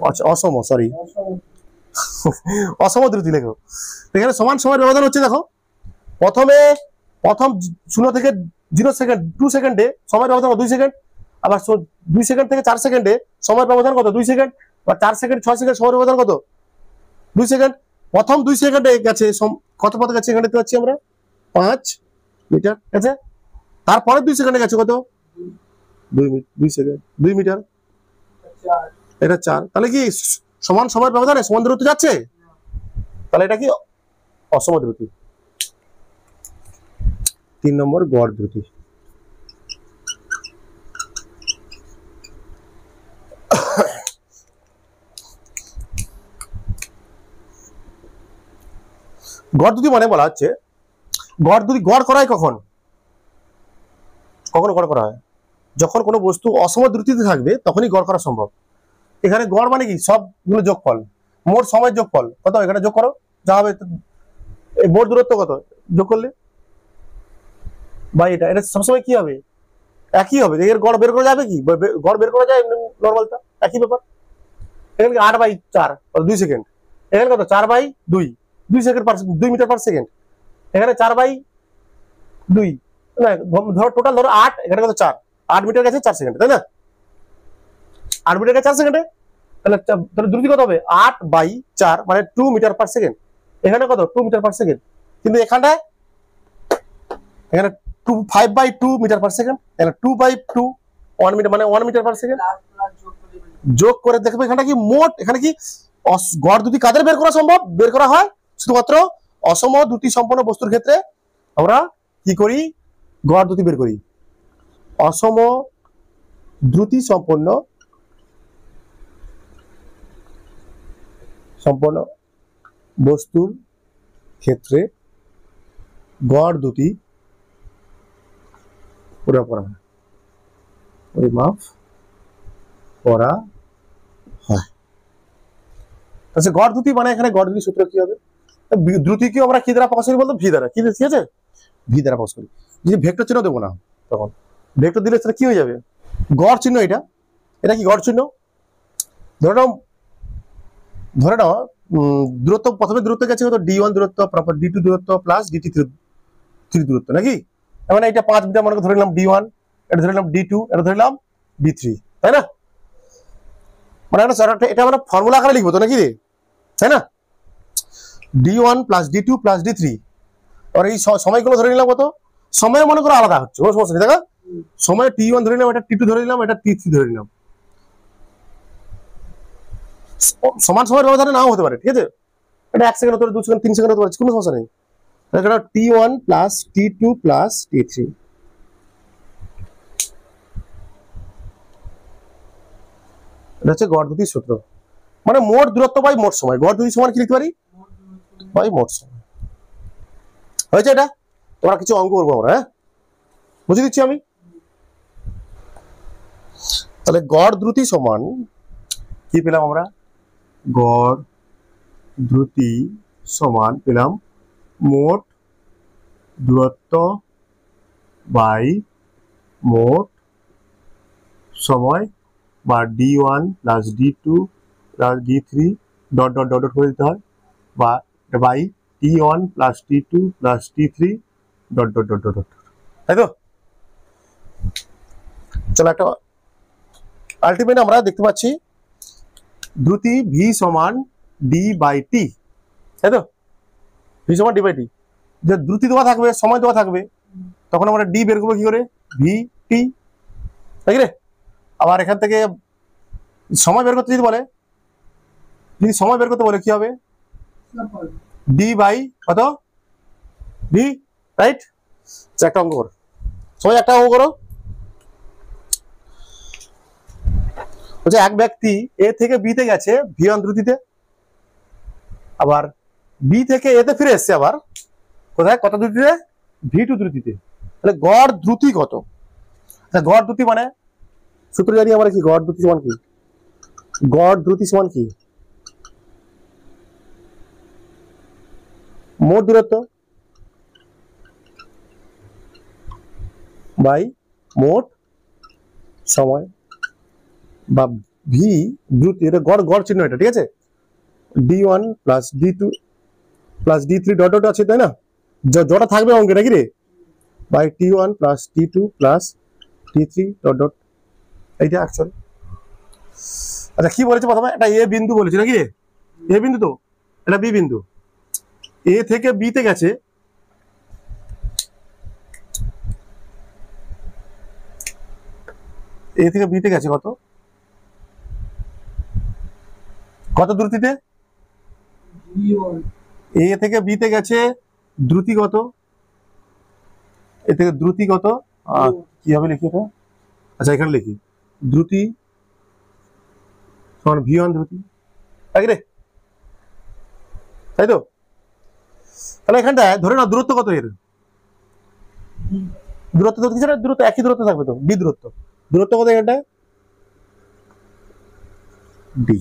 আচ্ছা অসম, সরি অসম দ্রুতি লেখো। এখানে সমান সময়ের ব্যবধান হচ্ছে, দেখো প্রথম 0 থেকে 0 সেকেন্ড 2 সেকেন্ডে সময়ের ব্যবধান 2 সেকেন্ড, আবার 2 সেকেন্ড থেকে 4 সেকেন্ডে সময়ের ব্যবধান কত 2 সেকেন্ড, বা 4 সেকেন্ড 6 সেকেন্ড সময়ের ব্যবধান কত 2 সেকেন্ড। প্রথম 2 সেকেন্ডে গেছে কত পথ গেছে, এখানে দেখতে পাচ্ছি আমরা 5 মিটার গেছে, তারপরে 2 সেকেন্ডে গেছে কত 2 সেকেন্ড 2 মিটার, এটা 4। তাহলে কি সমান সময়ের ব্যবধানে সমান দূরত্ব যাচ্ছে, তাহলে এটা কি অসম দ্রুতি। 3 নম্বর গড় দ্রুতি। গড় দ্রুতি মানে বলা হচ্ছে গড় দ্রুতি গড় করা হয় কখন, কখনো গড় করা হয় যখন কোনো বস্তু অসম দ্রুতিতে থাকবে তখনই গড় করা সম্ভব। এখানে গড় মানে কি সবগুলো যোগফল, মোট সময়ের যোগফল কত, এখানে যোগ করো যা হবে, এই মোট দূরত্ব কত যোগ করলে বা এটা সবসময় কি হবে একই হবে। এর গড় বের করা যাবে কি, গড় বের করা যায় নর্মালটা একই ব্যাপার। এখানে 8/4 2 সেকেন্ড, এখানে কত 4/2 2 সেকেন্ড 2 মিটার পার সেকেন্ড, এখানে 4/2 না, ধরো টোটাল ধরো 8, এখানে কত 4, 8 মিটার গেছে 4 সেকেন্ড, তাই না 8 মিটার গেছে 4 সেকেন্ডে, তাহলে দ্রুতি কত হবে 8/4 মানে 2 মিটার পার সেকেন্ড, এখানে কত 2 মিটার পার সেকেন্ড, কিন্তু এখানে 5/2 মিটার পার সেকেন্ড, এখানে 2/2 1 মিটার মানে 1 মিটার পার সেকেন্ড। যোগ করে দেখবে এখানে কি মোট, এখানে কি গড় দ্রুতি কাদের বের করা সম্ভব, বের করা হয় শুধুমাত্র অসম দ্রুতি সম্পন্ন বস্তুর ক্ষেত্রে আমরা কি করি, গড় দ্রুতি বের করি। অসম দ্রুতি সম্পন্ন বস্তুর ক্ষেত্রে গড় দ্রুতি পরিমাপ করা হয়। আচ্ছা, গড় দ্রুতি মানে এখানে গড় দ্রুতি সূত্র কি হবে? দ্রুতিকে আমরা কি দ্বারা প্রকাশ করি বলতো? ভি দ্বারা। কি ঠিক আছে, ভি দ্বারা প্রকাশ করি। যদি ভেক্টর চিহ্ন দেবো না, তখন ভেক্টর দিলে সেটা কি হয়ে যাবে? গড় চিহ্ন। এটা কি গড় চিহ্ন? ধরে নাও দূরত্ব, প্রথমে দূরত্ব গেছে কত? d1 দূরত্ব, d2 দূরত্ব প্লাস dt3 দূরত্ব, নাকি? মানে এটা 5 মিটার মনে করে ধরে নিলাম d1, এটা ধরে নিলাম d2, এটা ধরে নিলাম d3, তাই না? মানে এটা আমরা ফর্মুলা আকারে লিখবো তো, নাকি রে? তাই না? d1 plus d2 plus d3, আর এই সময়গুলো ধরে নিলাম কত? সময় মনে করো আলাদা হচ্ছে, কোনো সমস্যা নেই, তাই না? সময় t1 ধরে নিলাম, এটা t2 ধরে নিলাম, এটা t3 ধরে নিলাম। সমান সময়ের ব্যবধানে নাও হতে পারে, ঠিক আছে? এটা 1 সেকেন্ড হতে পারে, 2 সেকেন্ড, 3 সেকেন্ড হতে পারে, কোনো সমস্যা নেই। এটা t1 plus t2 plus t3। এটা হচ্ছে গড় দ্রুতির সূত্র। মানে মোট দূরত্ব বাই মোট সময়। গড় দ্রুতি সমান কি লিখতে পারি? বাই মোট সময়। হয়েছে এটা? তোমরা কিছু অঙ্ক করবো আমরা, হ্যাঁ, বুঝে দিচ্ছি আমি। তাহলে গড় দ্রুতি সমান কি পেলাম আমরা? গড় দ্রুতি সমান পেলাম মোট দূরত্ব বাই মোট সময়, বা d1 plus d2 plus d3 dot dot dot dot করে দিতে হয়, বা by t1 plus t2 plus t3 dot dot dot dot, তাই তো? চলো, একটা আলটিমেট আমরা দেখতে পাচ্ছি দ্রুতি v সমান d বাই t, তাই তো? v সমান d বাই t। যে দ্রুতি দেওয়া থাকবে, সময় দেওয়া থাকবে, তখন আমরা d বের করবো কি করে? v t, তাই রে? আবার এখান থেকে সময় বের করতে যদি বলে, কি হবে? d বাই কত? v, right? একটা অঙ্ক করো, সবাই একটা অঙ্ক করো। বলছে এক ব্যক্তি এ থেকে বি তে গেছে v1 দ্রুতিতে, আবার বি থেকে এ তে ফিরে এসছে, আবার কোথায়? কত দ্রুতিতে? v2 দ্রুতিতে। তাহলে গড় দ্রুতি কত? গড় দ্রুতি মানে সূত্র জানি আমরা কি? গড় দ্রুতি সমান কি? গড় দ্রুতি সমান কি? মোট দূরত্ব বাই মোট সময়, বা ভি দ্রুতি। এটা গড় চিহ্ন, এটা ঠিক আছে? d1 plus d2 plus d3 dot dot আছে, তাই না? যটা থাকবে অঙ্কে, নাকি রে? By t1 plus t2 plus t3 dot dot, এইটা অ্যাকচুয়ালি। আচ্ছা, কি বলেছে প্রথমে? এটা এ বিন্দু বলেছে, নাকি রে? এ বিন্দু তো, এটা বি বিন্দু। এ থেকে বি তে গেছে, এ থেকে বি তে গেছে কত? কত দ্রুতিতে? এ থেকে বি তে গেছে দ্রুতি কত? এ থেকে দ্রুতি কত? কিভাবে লিখি এটা? আচ্ছা, এখানে লিখি দ্রুতি সমান v1 দ্রুতি, তাই রে? তাই তো? তাহলে এখানটায় ধরে না দূরত্ব কত এর? দূরত্ব তো কিছু না, দূরত্ব একই দূরত্ব থাকবে তো, বি দূরত্ব। দূরত্ব কত এখানটায়? ডি।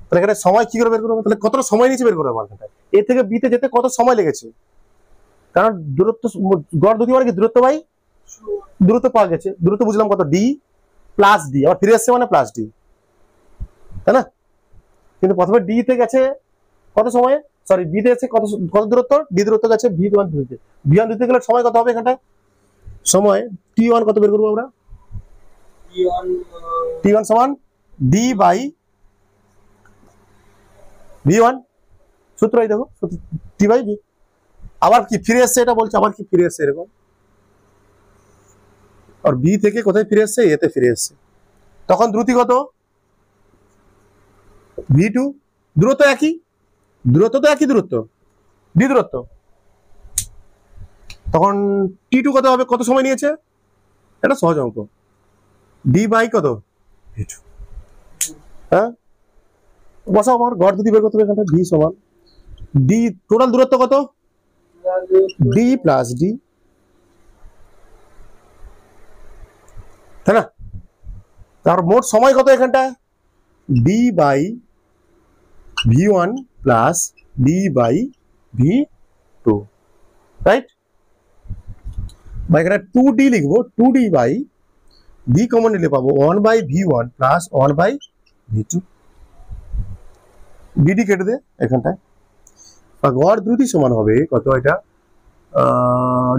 তাহলে এখানে সময় কি করে বের করবো? তাহলে কতটা সময় নিচে বের করবো আমার এখানটায়? এ থেকে বি তে যেতে কত সময় লেগেছে? কারণ দূরত্ব, গড় দ্রুতি মানে কি? দূরত্ব বাই দূরত্ব পাওয়া গেছে। দূরত্ব বুঝলাম কত? ডি প্লাস ডি, আবার ফিরে আসছে মানে প্লাস ডি, তাই না? কিন্তু প্রথমে ডি তে গেছে কত সময়? সরি, বি তে গেছে কত দূরত্ব? ডি দূরত্ব গেছে v1 দ্রুতিতে। v1 দ্রুতিতে গেলে সময় কত হবে এখানটায়? সময় t1 কত বের করবো আমরা? t1 সমান d বাই v1, সূত্র এই দেখো, t বাই v। আবার কি ফিরে এসছে এটা বলছে, আবার কি ফিরে এসছে এরকম। আর বি থেকে কোথায় ফিরে এসছে? এতে ফিরে এসছে। তখন দ্রুতি কত? v2। দূরত্ব একই, দূরত্ব তো একই দূরত্ব, ডি দূরত্ব। তখন T2 কত হবে, কত সময় নিয়েছে, এটা সহজ অঙ্ক, ডি বাই কত V2। হ্যাঁ, বসাও আমার গড় দুটি বের করতে হবে এখানটা, ডি সমান ডি, টোটাল দূরত্ব কত, ডি প্লাস ডি, তাই না? তার মোট সময় কত এখানটা, D by V1 plus D by V2, right? বা এখানে 2D লিখবো, 2D বাই ডি কমন নিলে পাবো 1 by V1 plus 1 by V2, DD কেটে দে এখানটায়। বা গড় দ্রুতি সমান হবে কত, এটা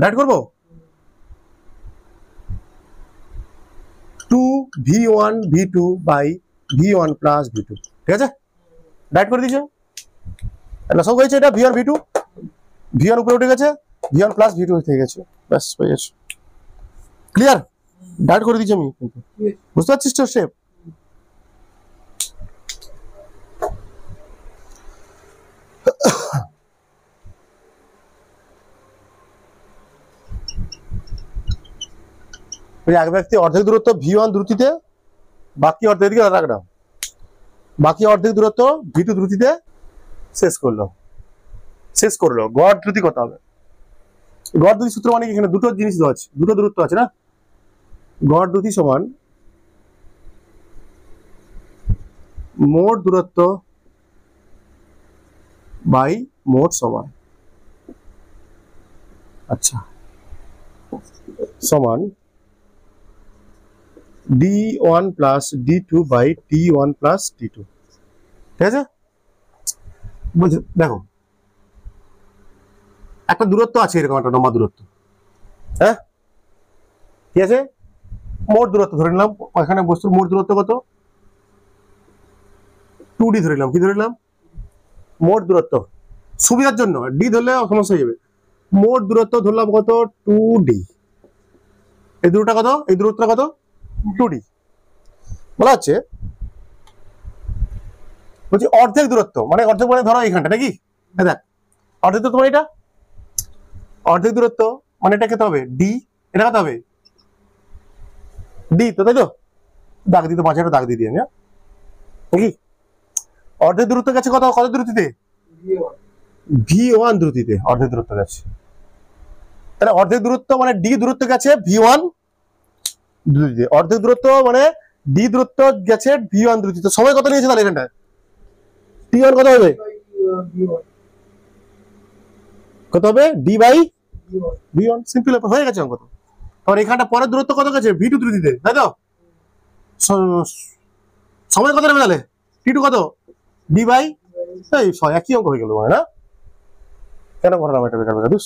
ডাইরেক্ট করবো 2V1 V2 by V1 plus V2, ঠিক আছে? ডাইরেক্ট করে দিয়েছে, এটা সব হয়েছে, এটা V1 V2, V1 উপরে উঠে গেছে, V1 প্লাস V2 হয়ে গেছে, ব্যাস হয়ে গেছে, ক্লিয়ার? ডাইরেক্ট করে দিয়েছি আমি, কিন্তু বুঝতে পারছিস তো স্টেপ? এক ব্যক্তি অর্ধেক দূরত্ব V1 দ্রুতিতে, বাকি অর্ধেক দিকে রাখলাম, বাকি অর্ধেক দূরত্ব V2 দ্রুতিতে শেষ করলো। গড় দ্রুতি কত হবে? গড় দ্রুতি সূত্র মানে এখানে দুটো জিনিস দেওয়া আছে, দুটো দূরত্ব আছে না, গড় দ্রুতি সমান মোট দূরত্ব বাই মোট সময়, আচ্ছা, সমান D1 plus D2 by T1 plus T2, ঠিক আছে? বুঝো, দেখো একটা দূরত্ব আছে, এরকম একটা লম্বা দূরত্ব, হ্যাঁ, ঠিক আছে? মোট দূরত্ব ধরে নিলাম, এখানে বস্তুর মোট দূরত্ব কত, 2D ধরে নিলাম, কি ধরে নিলাম, মোট দূরত্ব, সুবিধার জন্য ডি ধরলে সমস্যা হয়ে যাবে, মোট দূরত্ব ধরলাম কত, 2D, এই দূরত্বটা কত, এই দূরত্বটা কত, 2D, বলা হচ্ছে বলছি অর্ধেক দূরত্ব, মানে অর্ধেক মানে ধরো এইখানটা নাকি, দেখ অর্ধেক দূরত্ব মানে এটা, অর্ধেক দূরত্ব মানে এটা কত হবে, ডি, এটা কত হবে, ডি তো, তাই তো? দাগ দিতে, মাঝে একটা দাগ দিয়ে দিই আমি, নাকি? অর্ধেক দূরত্ব গেছে কত, কত দ্রুতিতে, V1 দ্রুতিতে অর্ধেক দূরত্ব গেছে, তাহলে অর্ধেক দূরত্ব মানে ডি দূরত্ব গেছে V1 দ্রুতিতে, অর্ধেক দূরত্ব মানে ডি দূরত্ব গেছে V1 দ্রুতিতে, সময় কত নিয়েছে তাহলে এখানটা, T1 কত হবে, কত হবে, ডি বাই V1, সিম্পল হয়ে গেছে অঙ্ক তো। আর এখানটা পরের দূরত্ব কত গেছে, V2 দ্রুতিতে, তাই তো? সময় কত নেবে তাহলে, T2 কত, ডি বাই, এই একই অঙ্ক হয়ে গেল মানে, না? কেন করলাম এটা বেকার বেকার, বুঝ,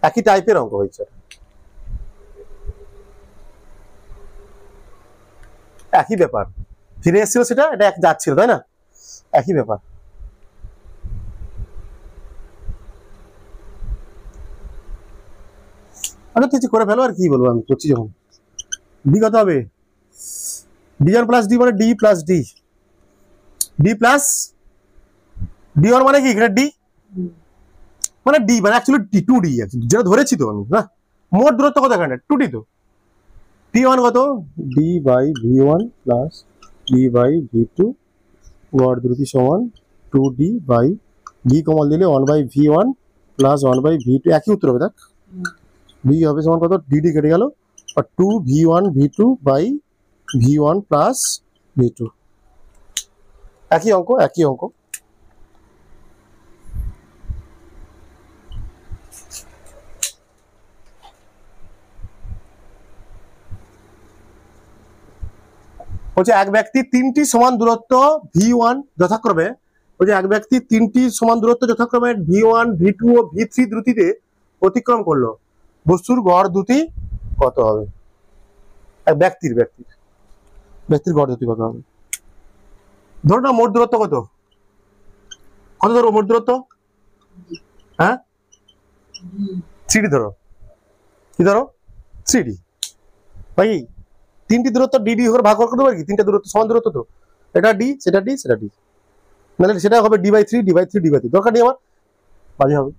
একই টাইপের অঙ্ক হয়েছে, একই ব্যাপার, ফিরে এসেছিল সেটা, এটা এক যাচ্ছিল, তাই না? একই ব্যাপার। আচ্ছা ঠিক আছে, করে ফেলো, আর কি বলবো, আমি করছি যখন। ডি কত হবে, D1 প্লাস ডি মানে D plus D, D plus D1 মানে কি, এখানে ডি মানে ডি মানে অ্যাকচুয়ালি 2D, যেটা ধরেছি তো আমি, না? মোট দূরত্ব কত এখানে, 2D তো, T1 কত, D by V1 plus D by V2, গড় দ্রুতি সমান 2D বাই ডি কমন দিলে 1 by V1 plus 1 by V2, একই উত্তর হবে, দেখ ডি হবে সমান কত, ডিডি কেটে গেল, আর 2V1 V2 by V1 plus V2, একই অঙ্ক, একই অঙ্ক। বলছে এক ব্যক্তি তিনটি সমান দূরত্ব V1 যথাক্রমে, বলছে এক ব্যক্তি তিনটি সমান দূরত্ব যথাক্রমে V1 V2 ও V3 দ্রুতিতে অতিক্রম করলো, বস্তুর গড় দ্রুতি কত হবে, এক ব্যক্তির গড় দ্রুতি কত হবে? ধরো না মোট দূরত্ব কত, কত ধরো মোট দূরত্ব, হ্যাঁ 3D ধরো, কি ধরো 3D, ভাই তিনটি দূরত্ব ডিডি করে ভাগ করতে পারি, তিনটা দূরত্ব সমান দূরত্ব তো, এটা ডি, সেটা ডি, সেটা ডি, নাহলে সেটা হবে d/3 d/3 d/3, দরকার নেই আমার, বাজে হবে।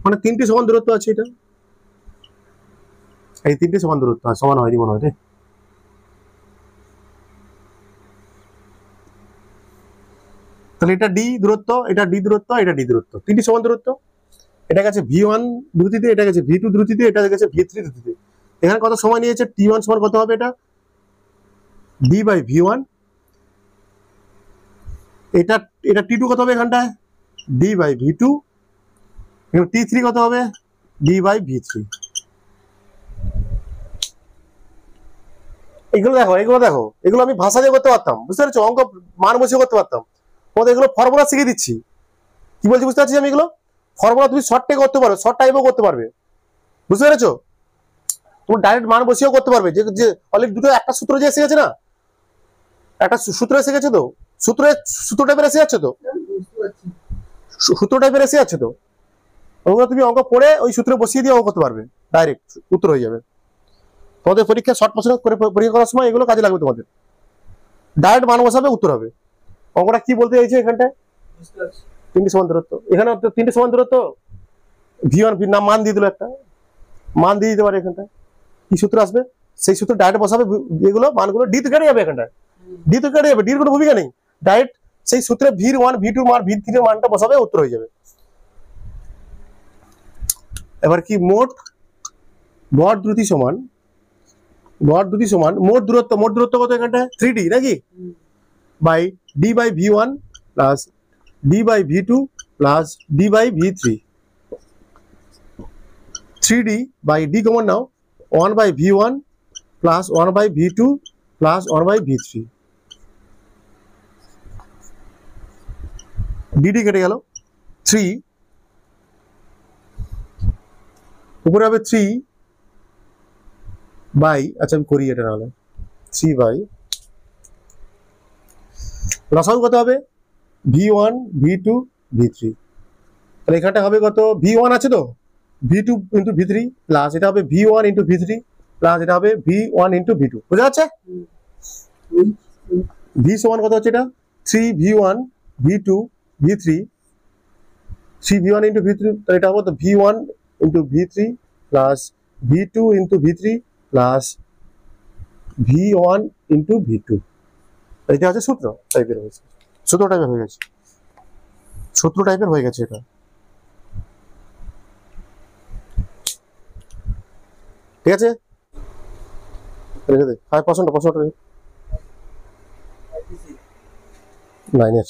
মানে তিনটে সমান দূরত্ব আছে, এটা এই তিনটে সমান দূরত্ব, সমান হয়নি মনে হয় রে। তাহলে এটা ডি দূরত্ব, এটা ডি দূরত্ব, এটা ডি দূরত্ব, তিনটি সমান দূরত্ব। এটা গেছে v1 দ্রুতিতে, এটা গেছে v2 দ্রুতিতে, এটা গেছে v3 দ্রুতিতে। এখানে কত সময় নিয়েছে, t1 সমান কত হবে, এটা d/v1, এটা এটা t2 কত হবে এখানটায়, d/v2, এবং t3 কত হবে, d/v3। এগুলো দেখো, এগুলো দেখো, এগুলো আমি ভাষা দিয়ে করতে পারতাম, বুঝতে পেরেছো, অঙ্ক মান বসিয়ে করতে পারতাম। তোমাদের এগুলো ফর্মুলা শিখিয়ে দিচ্ছি, কি বলছি বুঝতে পারছি আমি, এগুলো ফর্মুলা তুমি শর্ট টাইপে করতে পারো, শর্ট টাইপও করতে পারবে, বুঝতে পেরেছো। তুমি ডাইরেক্ট মান বসিয়েও করতে পারবে, যে অলরেডি দুটো একটা সূত্র যে এসে গেছে না, একটা সূত্র এসে গেছে, তো সূত্র টাইপের এসে যাচ্ছে, তো বুঝতে পারছি। সূত্র টাইপের এসে যাচ্ছে, তো ওগুলো তুমি অঙ্ক পড়ে ওই সূত্রে বসিয়ে দিয়ে অঙ্ক করতে পারবে, ডাইরেক্ট উত্তর হয়ে যাবে। তোমাদের পরীক্ষা শর্ট প্রশ্ন করে পরীক্ষা করার সময় এগুলো কাজে লাগবে তোমাদের, ডাইরেক্ট মান বসাবে উত্তর হবে। অঙ্কটা কি বলতে চাইছে এখানটায়, বুঝতে পারছি। তিনটে সমান দূরত্ব, এখানে তিনটে সমান দূরত্ব, v1 নাম মান দিয়ে দিল, একটা মান দিয়ে দিতে পারে এখানটায়, কি সূত্র আসবে সেই সূত্র ডাইরেক্ট বসাবে, এগুলো মানগুলো ডি তে কেটে যাবে, এখানটায় ডি তে কেটে যাবে, ডির কোনো ভূমিকা নেই, ডাইরেক্ট সেই সূত্রে v1 v2 মান v3 এর মানটা বসাবে, উত্তর হয়ে যাবে। এবার কি, মোট গড় দ্রুতি সমান, গড় দ্রুতি সমান মোট দূরত্ব কত এখানটায় 3d নাকি, by d/v1 plus d/v2 plus d/v3, 3d by d common নাও, 1/v1 plus 1/v2 plus 1/v3, dd কেটে গেল, 3 উপরে হবে 3 বাই, আচ্ছা আমি করি এটা, নাহলে 3 বাই লসাগু কত হবে, v1 v2 v3, তাহলে এখানটা হবে কত, v1 আছে তো, v2 ইন্টু v3 প্লাস এটা হবে v1 ইন্টু v3 প্লাস এটা হবে v1 ইন্টু v2, বুঝা যাচ্ছে। v সমান কত হচ্ছে, এটা 3v1 v2 v3, 3v1 into v3, তাহলে এটা হবে তো v1 into v3 plus v2 into v3 plus v1 into v2, এটা হচ্ছে সূত্র টাইপের হয়েছে, সূত্র টাইপের হয়ে গেছে, সূত্র টাইপের হয়ে গেছে এটা, ঠিক আছে। রেখে দে 5% 9 এর।